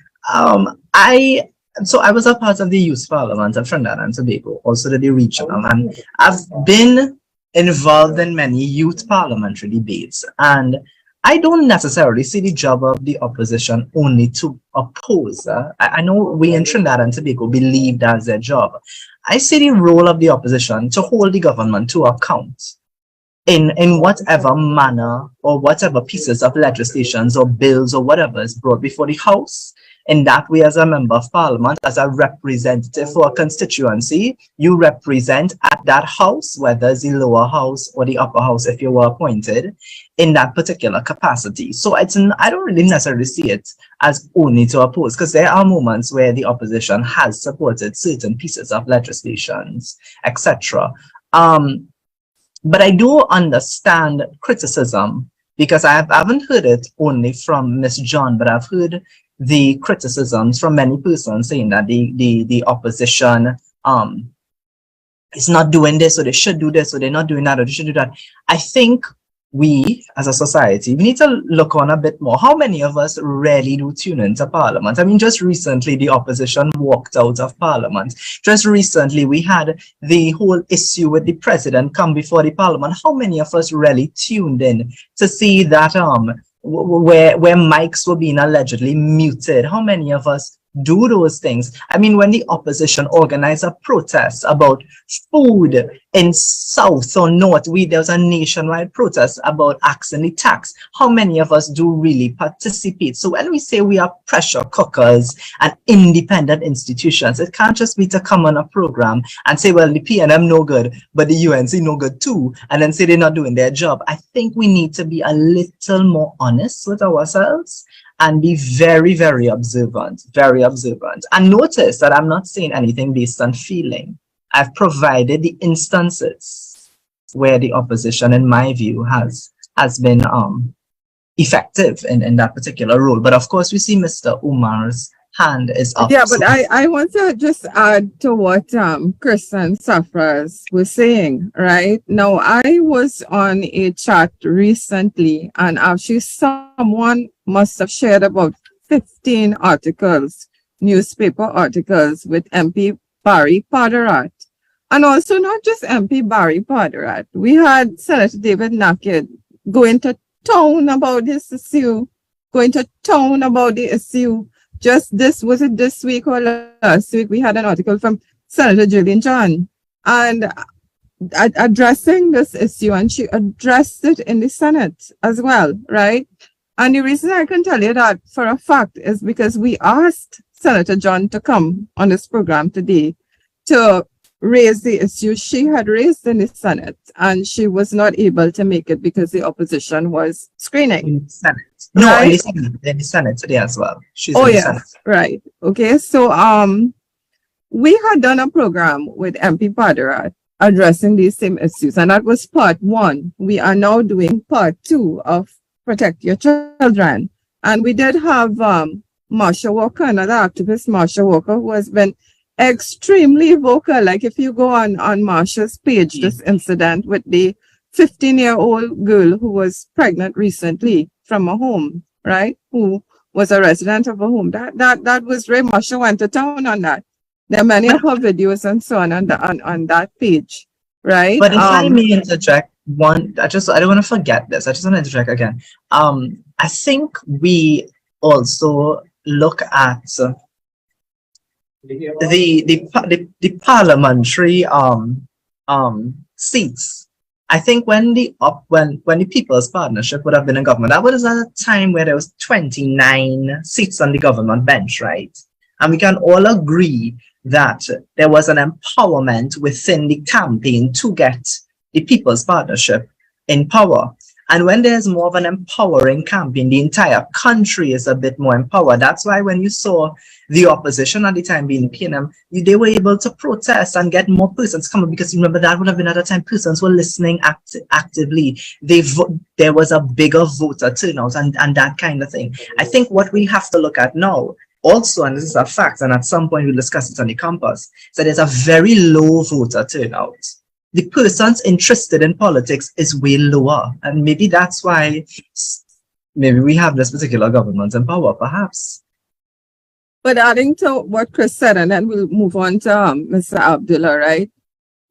S2: So I was a part of the Youth Parliament of Trinidad and Tobago, also the regional, and I've been involved in many youth parliamentary debates, and I don't necessarily see the job of the opposition only to oppose. I know we in Trinidad and Tobago believe that's their job. I see the role of the opposition to hold the government to account in whatever manner or whatever pieces of legislations or bills or whatever is brought before the House. In that way, as a member of Parliament, as a representative for a constituency, you represent at that House, whether it's the lower house or the upper house, if you were appointed, in that particular capacity. So I don't really necessarily see it as only to oppose, because there are moments where the opposition has supported certain pieces of legislations, etc. But I do understand criticism, because I haven't heard it only from Ms. John, but I've heard the criticisms from many persons saying that the opposition is not doing this, or they should do this, or they're not doing that, or they should do that. I think we as a society, we need to look on a bit more. How many of us really do tune into Parliament? I mean, just recently the opposition walked out of Parliament. Just recently we had the whole issue with the president come before the Parliament. How many of us really tuned in to see that where mics were being allegedly muted? How many of us do those things? I mean, when the opposition organized a protest about food in South or North, there was a nationwide protest about axing the tax. How many of us do really participate? So when we say we are pressure cookers and independent institutions, it can't just be to come on a program and say, well, the PNM no good, but the UNC no good too, and then say they're not doing their job. I think we need to be a little more honest with ourselves and be very, very observant, And notice that I'm not saying anything based on feeling. I've provided the instances where the opposition, in my view, has been effective in that particular role. But of course, we see Mr. Umar's hand is up.
S4: Yeah, but I want to just add to what Chris and Sapras were saying, right? Now, I was on a chat recently, and actually someone must have shared about 15 articles, newspaper articles with MP Barry Padarat. And also not just MP Barry Padarat. We had Senator David Naked go into town about this issue, going to town about the issue. Just this, was it this week or last week? We had an article from Senator Jillian John and addressing this issue, and she addressed it in the Senate as well, right? And the reason I can tell you that for a fact is because we asked Senator John to come on this program today to raise the issue she had raised in the Senate, and she was not able to make it because the opposition was screening.
S2: In the Senate. No,
S4: Right?
S2: in the Senate today as well. She's
S4: Oh,
S2: in the
S4: yes,
S2: Senate.
S4: right. Okay, so we had done a program with MP Padarat addressing these same issues, and that was part 1. We are now doing part 2 of Protect Your Children. And we did have Marsha Walker, another activist, Marsha Walker, who has been extremely vocal. Like if you go on Marsha's page, this incident with the 15-year-old girl who was pregnant recently from a home, right? Who was a resident of a home. That was Ray Marsha went to town on that. There are many of her videos and so on that page, right?
S2: But if I may interject one, I don't want to forget this. I just want to interject again. I think we also look at the parliamentary seats. I think when the People's Partnership would have been in government, that was at a time where there was 29 seats on the government bench, right? And we can all agree that there was an empowerment within the campaign to get the People's Partnership in power. And when there's more of an empowering campaign, the entire country is a bit more empowered. That's why when you saw the opposition at the time being PNM, they were able to protest and get more persons coming, because remember that would have been at a time persons were listening actively. There was a bigger voter turnout and that kind of thing. I think what we have to look at now also, and this is a fact, and at some point we'll discuss it on the campus, so there's a very low voter turnout. The persons interested in politics is way lower. And maybe that's why maybe we have this particular government in power, perhaps.
S4: But adding to what Chris said, and then we'll move on to Mr. Abdullah, right?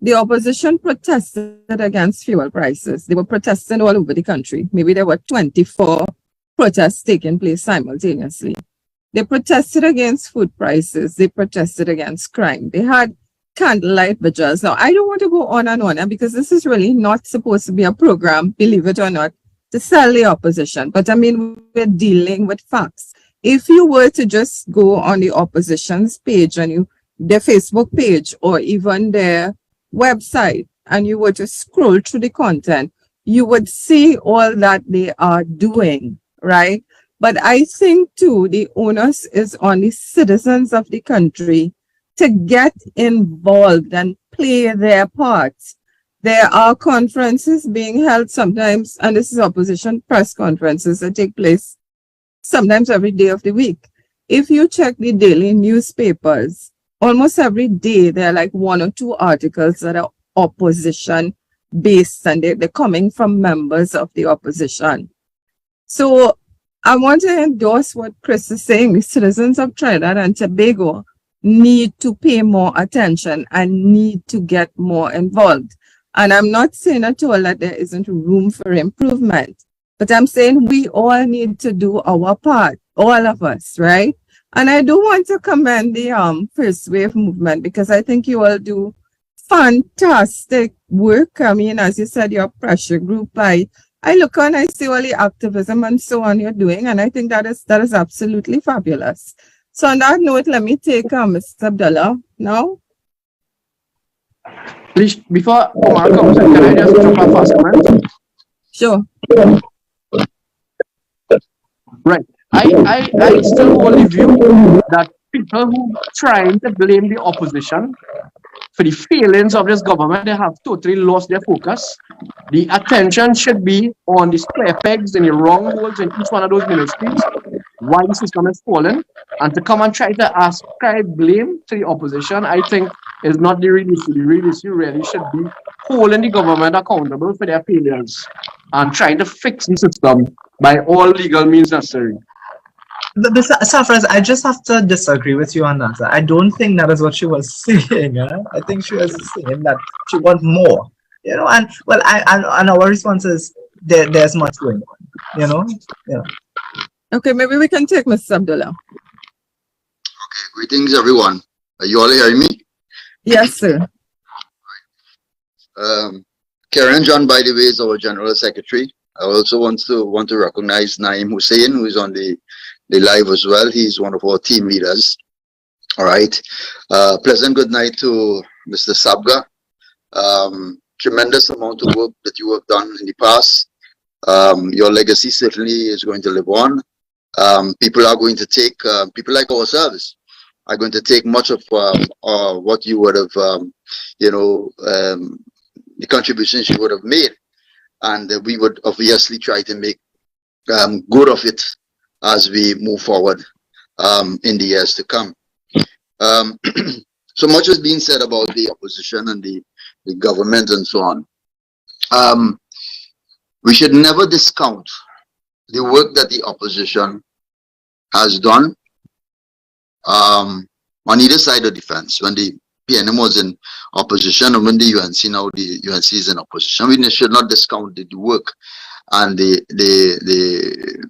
S4: The opposition protested against fuel prices. They were protesting all over the country. Maybe there were 24 protests taking place simultaneously. They protested against food prices. They protested against crime. They had candlelight vigils. Now, I don't want to go on and on because this is really not supposed to be a program, believe it or not, to sell the opposition. But I mean, we're dealing with facts. If you were to just go on the opposition's page and their Facebook page or even their website, and you were to scroll through the content, you would see all that they are doing, right? But I think too, the onus is on the citizens of the country to get involved and play their parts. There are conferences being held sometimes, and this is opposition press conferences that take place sometimes every day of the week. If you check the daily newspapers, almost every day there are like 1 or 2 articles that are opposition based, and they're coming from members of the opposition. So I want to endorse what Chris is saying. The citizens of Trinidad and Tobago need to pay more attention and need to get more involved. And I'm not saying at all that there isn't room for improvement, but I'm saying we all need to do our part, all of us, right? And I do want to commend the First Wave movement, because I think you all do fantastic work. I mean, as you said, your pressure group, I look on, I see all the activism and so on you're doing, and I think that is absolutely fabulous. So on that note, let me take Mr. Abdullah now.
S3: Please, before Omar comes, can I just drop a fast comment?
S4: Sure.
S3: Right. I still hold the view that people who trying to blame the opposition for the failings of this government, they have totally lost their focus. The attention should be on the square pegs and the wrong holes in each one of those ministries, why the system is fallen, and to come and try to ascribe blame to the opposition, I think is not the real issue. The real issue really should be holding the government accountable for their failures and trying to fix the system by all legal means necessary.
S2: Safras, I just have to disagree with you on that. I don't think that is what she was saying. I think she was saying that she wants more. And well, and our response is there's much going on. you know. Yeah.
S4: Okay, maybe we can take Mr. Abdullah.
S6: Greetings, everyone. Are you all hearing me?
S4: Yes, sir.
S6: Karen John, by the way, is our General Secretary. I also want to recognize Naeem Hussein, who is on the live as well. He's one of our team leaders. All right. Pleasant good night to Mr. Sabga. Tremendous amount of work that you have done in the past. Your legacy certainly is going to live on. People are going to take, people like ourselves are going to take much of what you would have, the contributions you would have made. And we would obviously try to make good of it as we move forward in the years to come. So much has been said about the opposition and the government and so on. We should never discount the work that the opposition has done on either side of the fence. When the PNM was in opposition and when the UNC, now the UNC is in opposition, we should not discount the work and the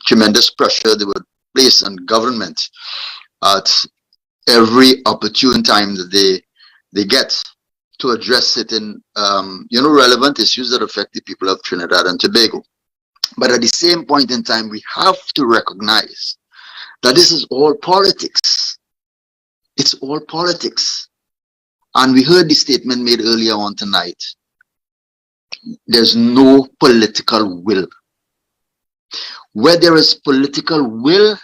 S6: tremendous pressure they would place on government at every opportune time that they get to address certain relevant issues that affect the people of Trinidad and Tobago. But at the same point in time, we have to recognize that this is all politics. It's all politics. And we heard the statement made earlier on tonight. There's no political will. Where there is political will,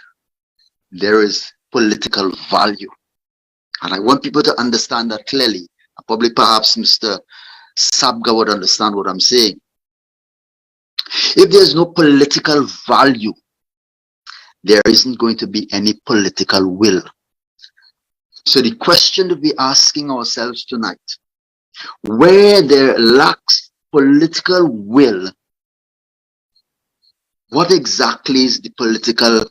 S6: there is political value. And I want people to understand that clearly. Probably perhaps Mr. Sabga would understand what I'm saying. If there's no political value, there isn't going to be any political will. So the question to be asking ourselves tonight, where there lacks political will, what exactly is the political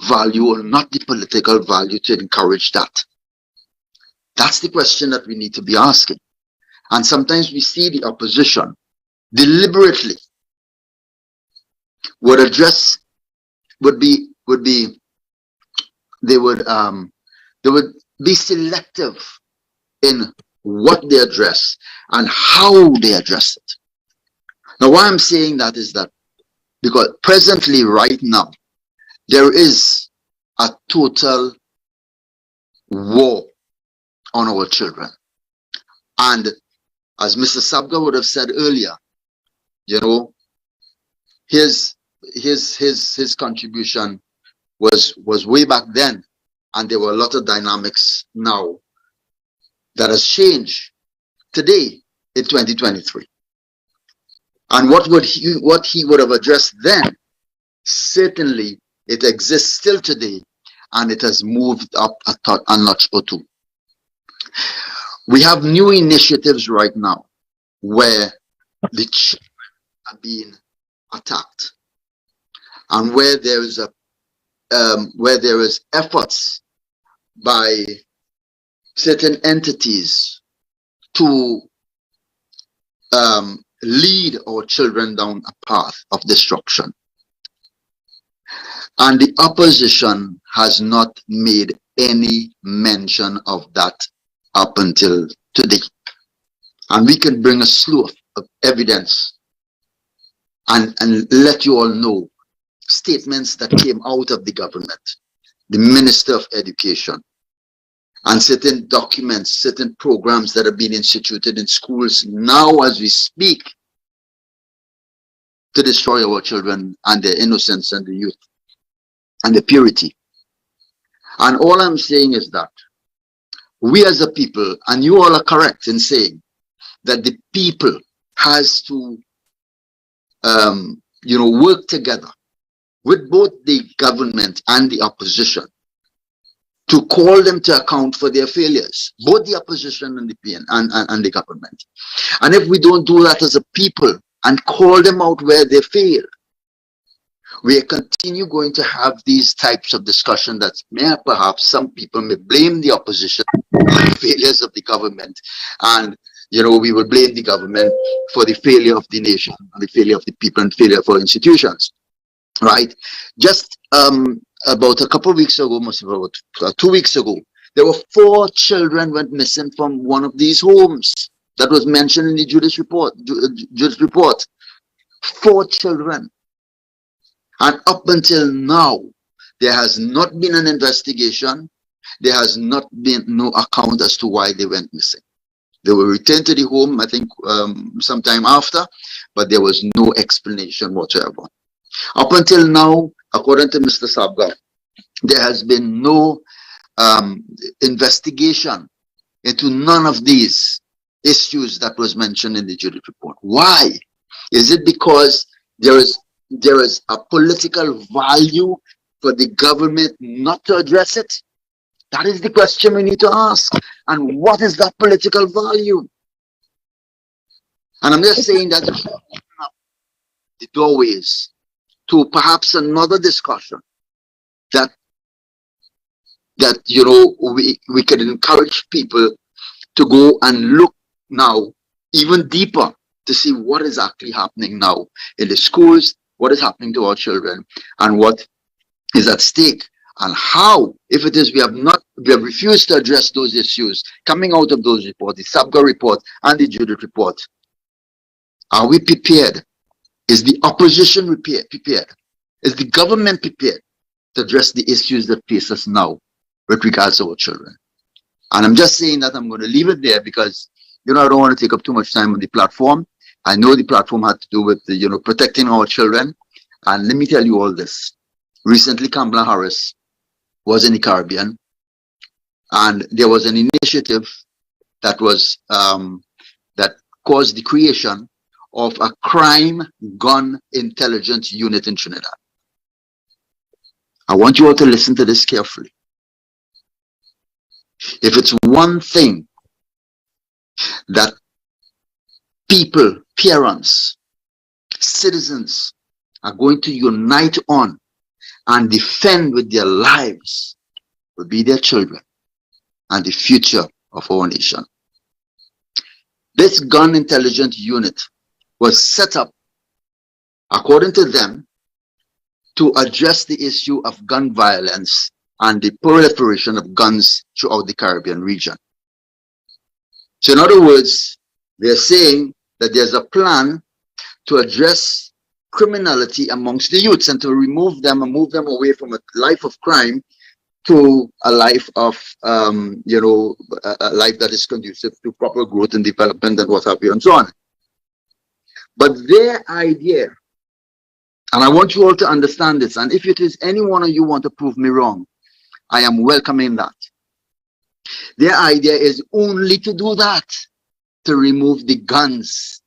S6: value or not the political value to encourage that? That's the question that we need to be asking. And sometimes we see the opposition deliberately would be selective in what they address and how they address it. Now, why I'm saying that is that because presently, right now, there is a total war on our children. And as Mr. Sabga would have said earlier, his contribution was way back then, and there were a lot of dynamics now that has changed today in 2023. And what he would have addressed then, certainly it exists still today, and it has moved up a notch or two. We have new initiatives right now where the children are being attacked, and where there is efforts by certain entities to lead our children down a path of destruction. And the opposition has not made any mention of that up until today. And we can bring a slew of evidence and let you all know statements that came out of the government, the Minister of Education, and certain documents, certain programs that have been instituted in schools now as we speak to destroy our children and their innocence and the youth and the purity. And all I'm saying is that we as a people, and you all are correct in saying that the people has to work together with both the government and the opposition to call them to account for their failures, both the opposition and the PN and the government. And if we don't do that as a people and call them out where they fail, we continue going to have these types of discussion that may perhaps some people may blame the opposition for the failures of the government, and we will blame the government for the failure of the nation and the failure of the people and failure of our institutions. right? Just about a couple of weeks ago, must have about 2 weeks ago, there were 4 children went missing from one of these homes that was mentioned in the Judas report. Judas report. 4 children, and up until now, there has not been an investigation. There has not been no account as to why they went missing. They were returned to the home, I think, sometime after, but there was no explanation whatsoever. Up until now, according to Mr. Sabga, there has been no investigation into none of these issues that was mentioned in the Judas report. Why? Is it because there is a political value for the government not to address it? That is the question we need to ask. And what is that political value? And I'm just saying that it should open up the doorways to perhaps another discussion that you know, we can encourage people to go and look now even deeper to see what is actually happening now in the schools, what is happening to our children, and what is at stake, and how, if it is we have refused to address those issues coming out of those reports, the Sabga report and the Judas report. Are we prepared? Is the opposition prepared? Is the government prepared to address the issues that face us now with regards to our children? And I'm just saying that I'm going to leave it there because, you know, I don't want to take up too much time on the platform. I know the platform had to do with, you know, protecting our children. And let me tell you all this. Recently, Kamala Harris was in the Caribbean, and there was an initiative that was that caused the creation of a crime gun intelligence unit in Trinidad. I want you all to listen to this carefully. If it's one thing that people, parents, citizens are going to unite on and defend with their lives, will be their children and the future of our nation. This gun intelligence unit was set up, according to them, to address the issue of gun violence and the proliferation of guns throughout the Caribbean region. So in other words, they're saying that there's a plan to address criminality amongst the youths and to remove them and move them away from a life of crime to a life of, you know, a life that is conducive to proper growth and development and what have you and so on. But their idea, and I want you all to understand this, and if it is any one of you want to prove me wrong, I am welcoming that. Their idea is only to do that, to remove the guns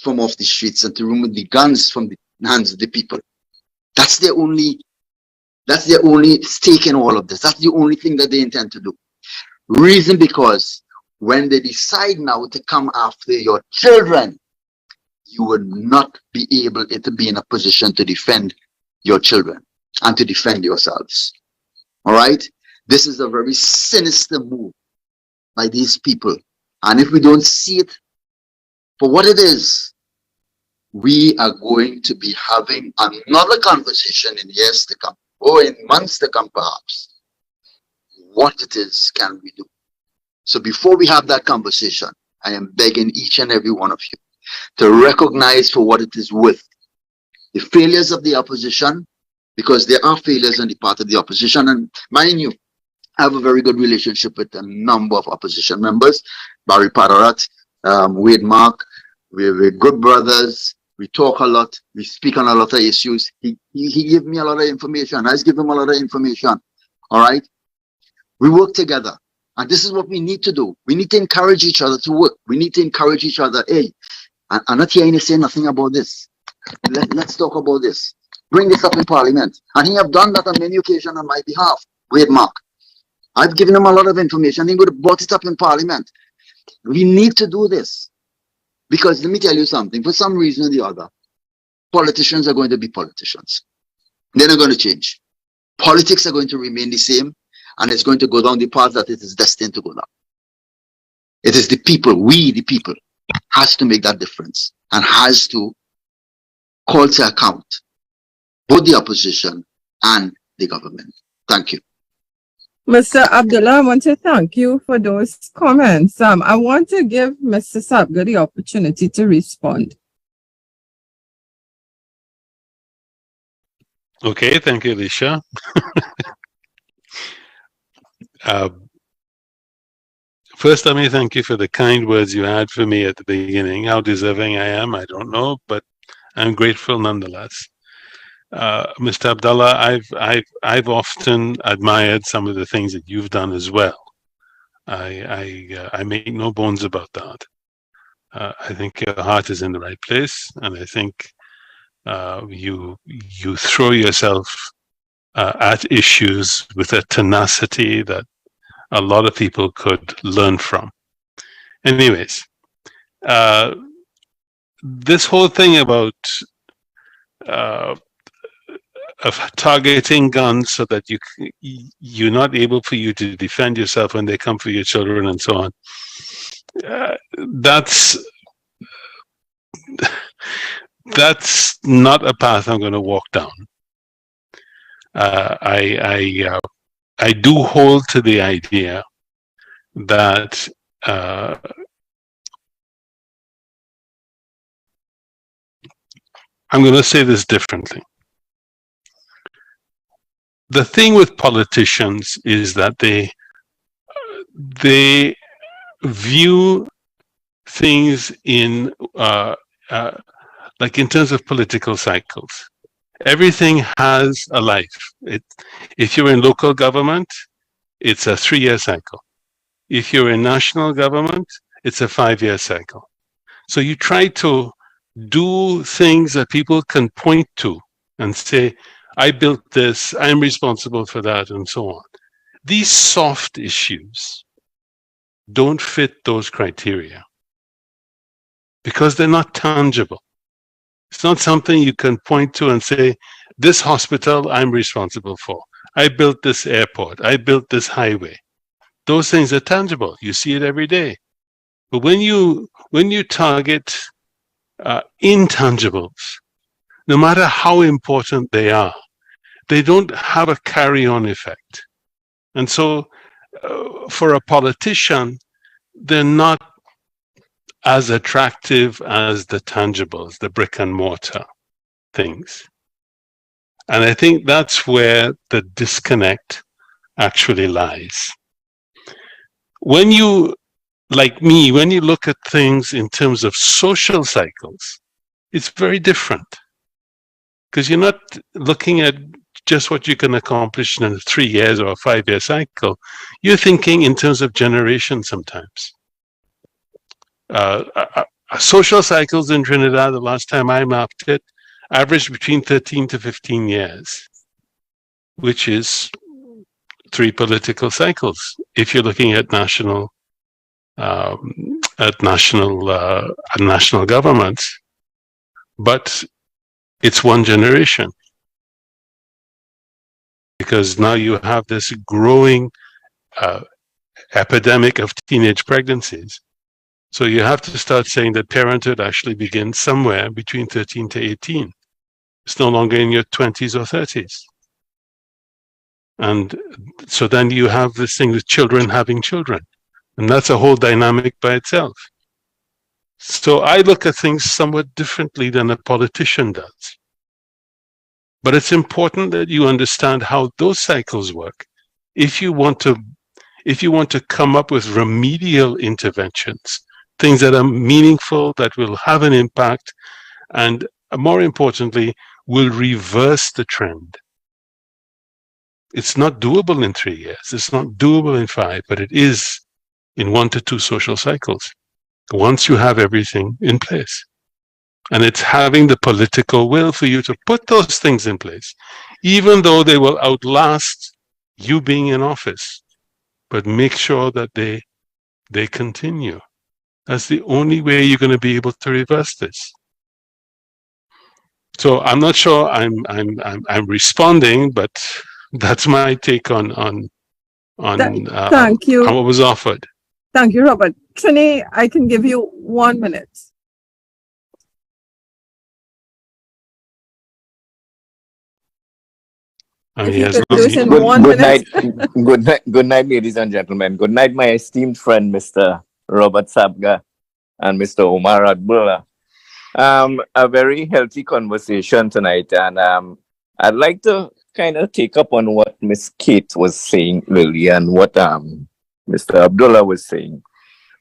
S6: from off the streets and to remove the guns from the hands of the people. That's their only stake in all of this. That's the only thing that they intend to do. Reason because when they decide now to come after your children, you will not be able to be in a position to defend your children and to defend yourselves. All right? This is a very sinister move by these people. And if we don't see it for what it is, we are going to be having another conversation in years to come, or in months to come perhaps. What it is can we do? So before we have that conversation, I am begging each and every one of you to recognize for what it is worth the failures of the opposition, because there are failures on the part of the opposition. And mind you, I have a very good relationship with a number of opposition members. Barry Padarat, Wade Mark, we're good brothers. We talk a lot. We speak on a lot of issues. He gave me a lot of information. I give him a lot of information. All right? We work together. And this is what we need to do. We need to encourage each other to work. We need to encourage each other. Hey, I'm not hearing you say nothing about this. Let's talk about this. Bring this up in Parliament. And he have done that on many occasions on my behalf. Wade Mark. I've given him a lot of information. He would have brought it up in Parliament. We need to do this. Because let me tell you something, for some reason or the other, politicians are going to be politicians. They're not going to change. Politics are going to remain the same, and it's going to go down the path that it is destined to go down. It is the people, we the people, has to make that difference and has to call to account both the opposition and the government. Thank you.
S4: Mr. Abdullah, I want to thank you for those comments. I want to give Mr. Sabga the opportunity to respond.
S1: Okay, thank you, Alicia. First, let me thank you for the kind words you had for me at the beginning. How deserving I am, I don't know, but I'm grateful nonetheless. Mr. Abdullah, I've often admired some of the things that you've done as well. I make no bones about that. I think your heart is in the right place, and I think you throw yourself at issues with a tenacity that a lot of people could learn from. Anyways, this whole thing about of targeting guns so that you're not able for you to defend yourself when they come for your children and so on. That's not a path I'm going to walk down. I do hold to the idea that I'm going to say this differently. The thing with politicians is that they view things in like in terms of political cycles. Everything has a life. If you're in local government, it's a 3-year cycle. If you're in national government, it's a 5-year cycle. So you try to do things that people can point to and say, I built this, I'm responsible for that, and so on. These soft issues don't fit those criteria because they're not tangible. It's not something you can point to and say, this hospital I'm responsible for. I built this airport. I built this highway. Those things are tangible. You see it every day. But when you target intangibles, no matter how important they are, they don't have a carry-on effect. And so for a politician, they're not as attractive as the tangibles, the brick and mortar things. And I think that's where the disconnect actually lies. When you, like me, when you look at things in terms of social cycles, it's very different. Because you're not looking at just what you can accomplish in a 3 years or a 5-year cycle. You're thinking in terms of generations sometimes. Social cycles in Trinidad, the last time I mapped it, averaged between 13 to 15 years, which is 3 political cycles. If you're looking at national governments, but it's 1 generation. Because now you have this growing epidemic of teenage pregnancies. So you have to start saying that parenthood actually begins somewhere between 13 to 18. It's no longer in your 20s or 30s. And so then you have this thing with children having children. And that's a whole dynamic by itself. So I look at things somewhat differently than a politician does. But it's important that you understand how those cycles work. If you want to come up with remedial interventions, things that are meaningful, that will have an impact, and more importantly, will reverse the trend. It's not doable in 3 years. It's not doable in 5, but it is in 1 to 2 social cycles, once you have everything in place. And it's having the political will for you to put those things in place, even though they will outlast you being in office. But make sure that they continue. That's the only way you're going to be able to reverse this. So I'm not sure I'm responding, but that's my take on
S4: Thank you.
S1: what was offered.
S4: Thank you, Robert. Trini, I can give you 1 minute.
S1: I mean,
S4: If
S1: he
S4: you
S1: has
S4: could
S1: no
S4: do it in
S1: meaning.
S4: 1
S7: Good
S4: minute.
S7: night. Good night, ladies and gentlemen. Good night, my esteemed friend, Mr. Robert Sabga and Mr. Omar Abdullah. A very healthy conversation tonight, and I'd like to kind of take up on what Miss Kate was saying earlier and what Mr. Abdullah was saying.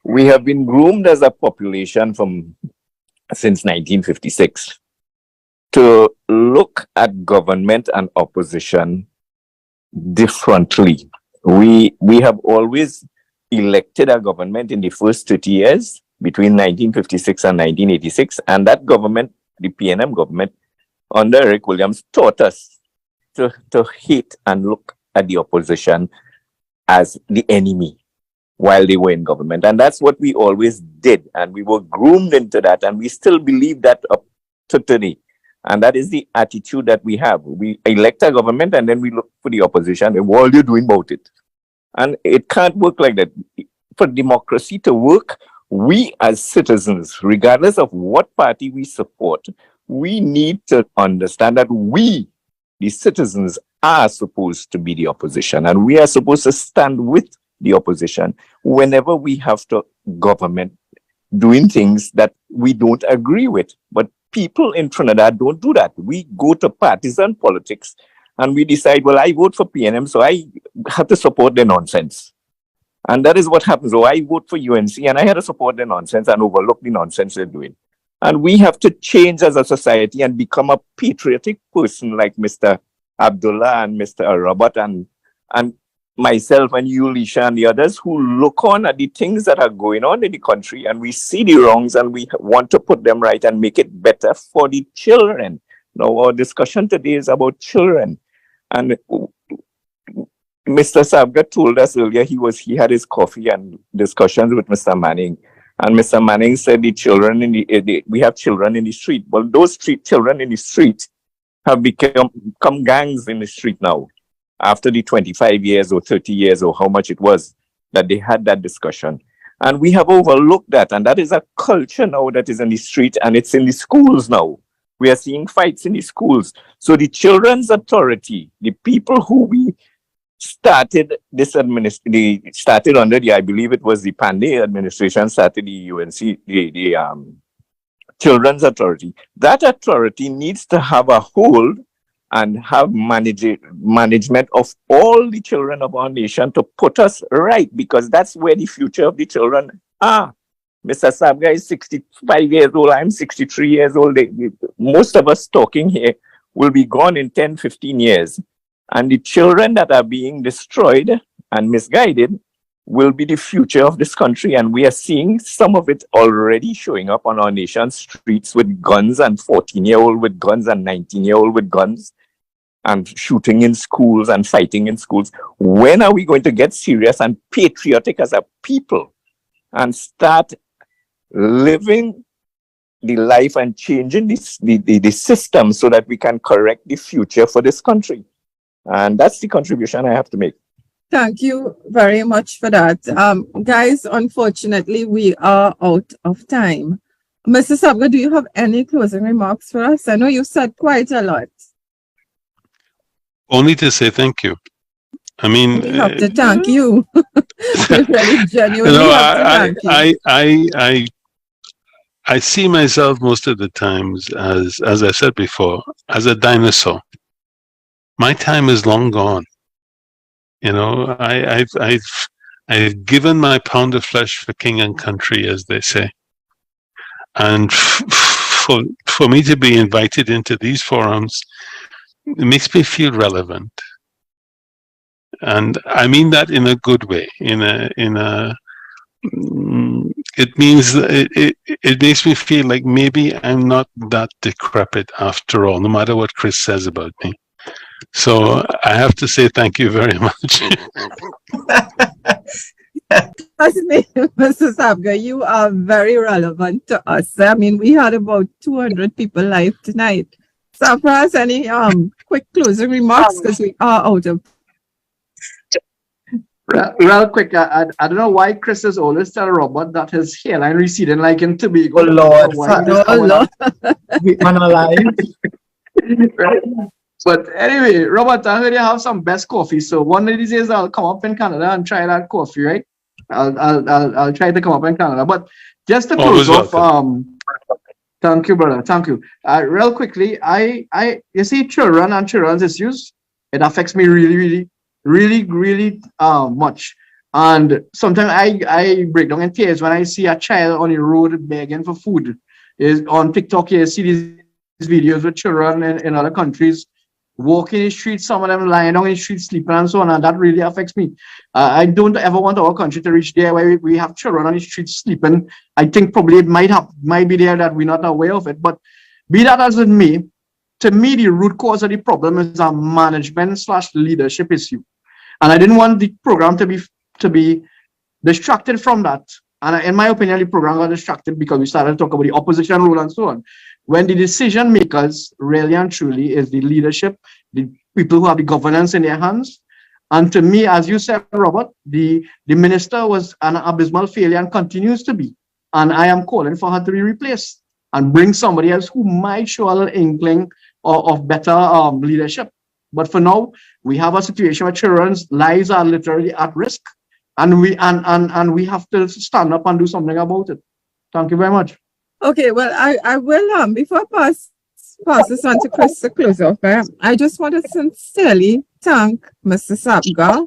S7: We have been groomed as a population since 1956 to look at government and opposition differently. We have always elected a government in the first 30 years between 1956 and 1986, and that government, the PNM government under Eric Williams, taught us to hate and look at the opposition as the enemy while they were in government. And that's what we always did, and we were groomed into that, and we still believe that up to today. And that is the attitude that we have. We elect a government and then we look for the opposition and what are you doing about it? And it can't work like that. For democracy to work, we as citizens, regardless of what party we support, we need to understand that we, the citizens, are supposed to be the opposition, and we are supposed to stand with the opposition whenever we have to government doing things that we don't agree with. But people in Trinidad don't do that. We go to partisan politics and we decide, well, I vote for PNM, so I have to support the nonsense. And that is what happens. So I vote for UNC and I had to support the nonsense and overlook the nonsense they're doing. And we have to change as a society and become a patriotic person like Mr. Abdullah and Mr. Robert and myself and you, Lisha, and the others who look on at the things that are going on in the country and we see the wrongs and we want to put them right and make it better for the children. Now, our discussion today is about children. And Mr. Sabga told us earlier he had his coffee and discussions with Mr. Manning. And Mr. Manning said we have children in the street. Well, those children in the street have become gangs in the street now, after the 25 years or 30 years or how much it was that they had that discussion. And we have overlooked that. And that is a culture now that is in the street and it's in the schools now. We are seeing fights in the schools. So the Children's Authority, the people who we started started under I believe it was the Pandey administration, started the UNC, the Children's Authority. That authority needs to have a hold and have management of all the children of our nation to put us right, because that's where the future of the children are. Mr. Sabga is 65 years old, I'm 63 years old. Most of us talking here will be gone in 10, 15 years. And the children that are being destroyed and misguided will be the future of this country. And we are seeing some of it already showing up on our nation's streets with guns, and 14-year-old with guns and 19-year-old with guns, and shooting in schools and fighting in schools. When are we going to get serious and patriotic as a people and start living the life and changing the system so that we can correct the future for this country? And that's the contribution I have to make.
S4: Thank you very much for that. Guys, unfortunately, we are out of time. Mr. Sabga, do you have any closing remarks for us? I know you said quite a lot.
S1: Only to say thank you. I mean,
S4: We have to thank you. We really genuinely have to thank you.
S1: I see myself most of the times as I said before, as a dinosaur. My time is long gone. You know, I've given my pound of flesh for king and country, as they say. And for me to be invited into these forums, it makes me feel relevant. And I mean that in a good way. It means it makes me feel like maybe I'm not that decrepit after all, no matter what Chris says about me. So I have to say thank you very much.
S4: Mr. Sabga, you are very relevant to us. I mean, we had about 200 people live tonight. So perhaps any quick closing remarks, because we are out of.
S3: Real quick, I don't know why Chris is always telling Robert that his hairline receding like in Tobago.
S2: Oh Lord,
S3: Why
S2: oh Lord. We are alive.
S3: Right. But anyway, Robert, I heard you have some best coffee. So one of these days I'll come up in Canada and try that coffee, right? I'll try to come up in Canada. But just to close
S1: Always
S3: off, thank you, brother. Thank you. Real quickly, you see, children and children's issues, it affects me really much. And sometimes I break down in tears when I see a child on the road begging for food. Is on TikTok, you see these videos with children in other countries walking in the streets, some of them lying down in the streets sleeping and so on, and that really affects me. I don't ever want our country to reach there where we have children on the streets sleeping. I think probably it might be there that we're not aware of it, but be that as it may, to me the root cause of the problem is a management/leadership issue, and I didn't want the program to be distracted from that. And in my opinion, the program got distracted because we started to talk about the opposition role and so on. When the decision makers really and truly is the leadership, the people who have the governance in their hands. And to me, as you said, Robert, the minister was an abysmal failure and continues to be. And I am calling for her to be replaced and bring somebody else who might show a little inkling of better leadership. But for now, we have a situation where children's lives are literally at risk. And we have to stand up and do something about it. Thank you very much.
S4: Okay, well, I will, before I pass this on to Chris to close off, I just want to sincerely thank Mr. Sapga.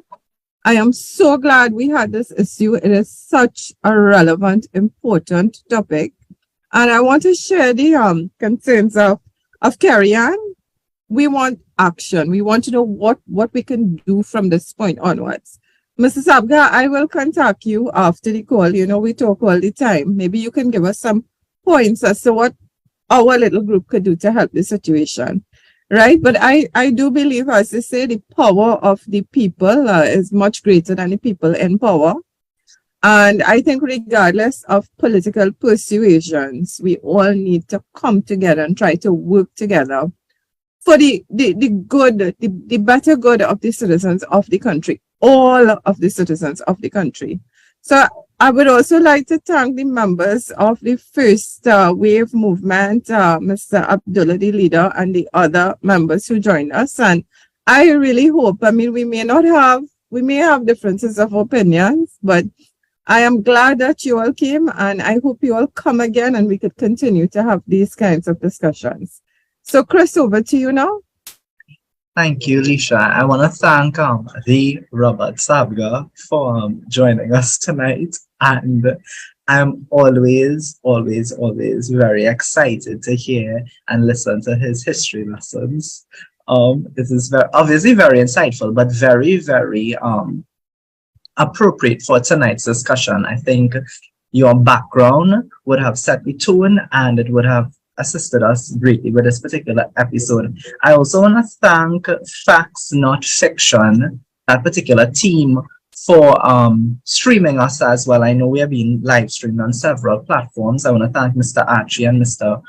S4: I am so glad we had this issue. It is such a relevant, important topic. And I want to share the concerns of Carrie-Ann. We want action. We want to know what we can do from this point onwards. Mr. Sapga, I will contact you after the call. You know, we talk all the time. Maybe you can give us some points as to what our little group could do to help the situation, right? But I do believe, as they say, the power of the people is much greater than the people in power. And I think regardless of political persuasions, we all need to come together and try to work together for the good, the better good of the citizens of the country, all of the citizens of the country. So I would also like to thank the members of the first wave movement, Mr. Abdullah, the leader, and the other members who joined us. And I really hope, I mean, we may have differences of opinions, but I am glad that you all came, and I hope you all come again and we could continue to have these kinds of discussions. So Chris, over to you now.
S2: Thank you, Lisha. I want to thank the Robert Sapga for joining us tonight. And I'm always very excited to hear and listen to his history lessons. This is obviously very insightful, but very, very appropriate for tonight's discussion. I think your background would have set the tone and it would have assisted us greatly with this particular episode. I also want to thank Facts Not Fiction, that particular team, for streaming us as well. I know we have been live streamed on several platforms. I want to thank Mr. Archie and Mr.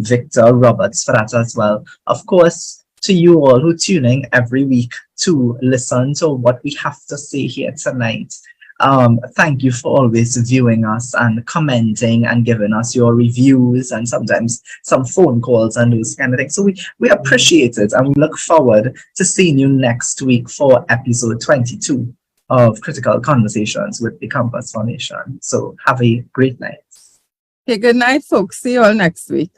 S2: Victor Roberts for that as well. Of course, to you all who tune in every week to listen to what we have to say here tonight. Thank you for always viewing us and commenting and giving us your reviews and sometimes some phone calls and those kind of things. So we appreciate it, and we look forward to seeing you next week for episode 22 of Critical Conversations with the Campus Foundation. So have a great night.
S4: Okay, good night, folks. See you all next week.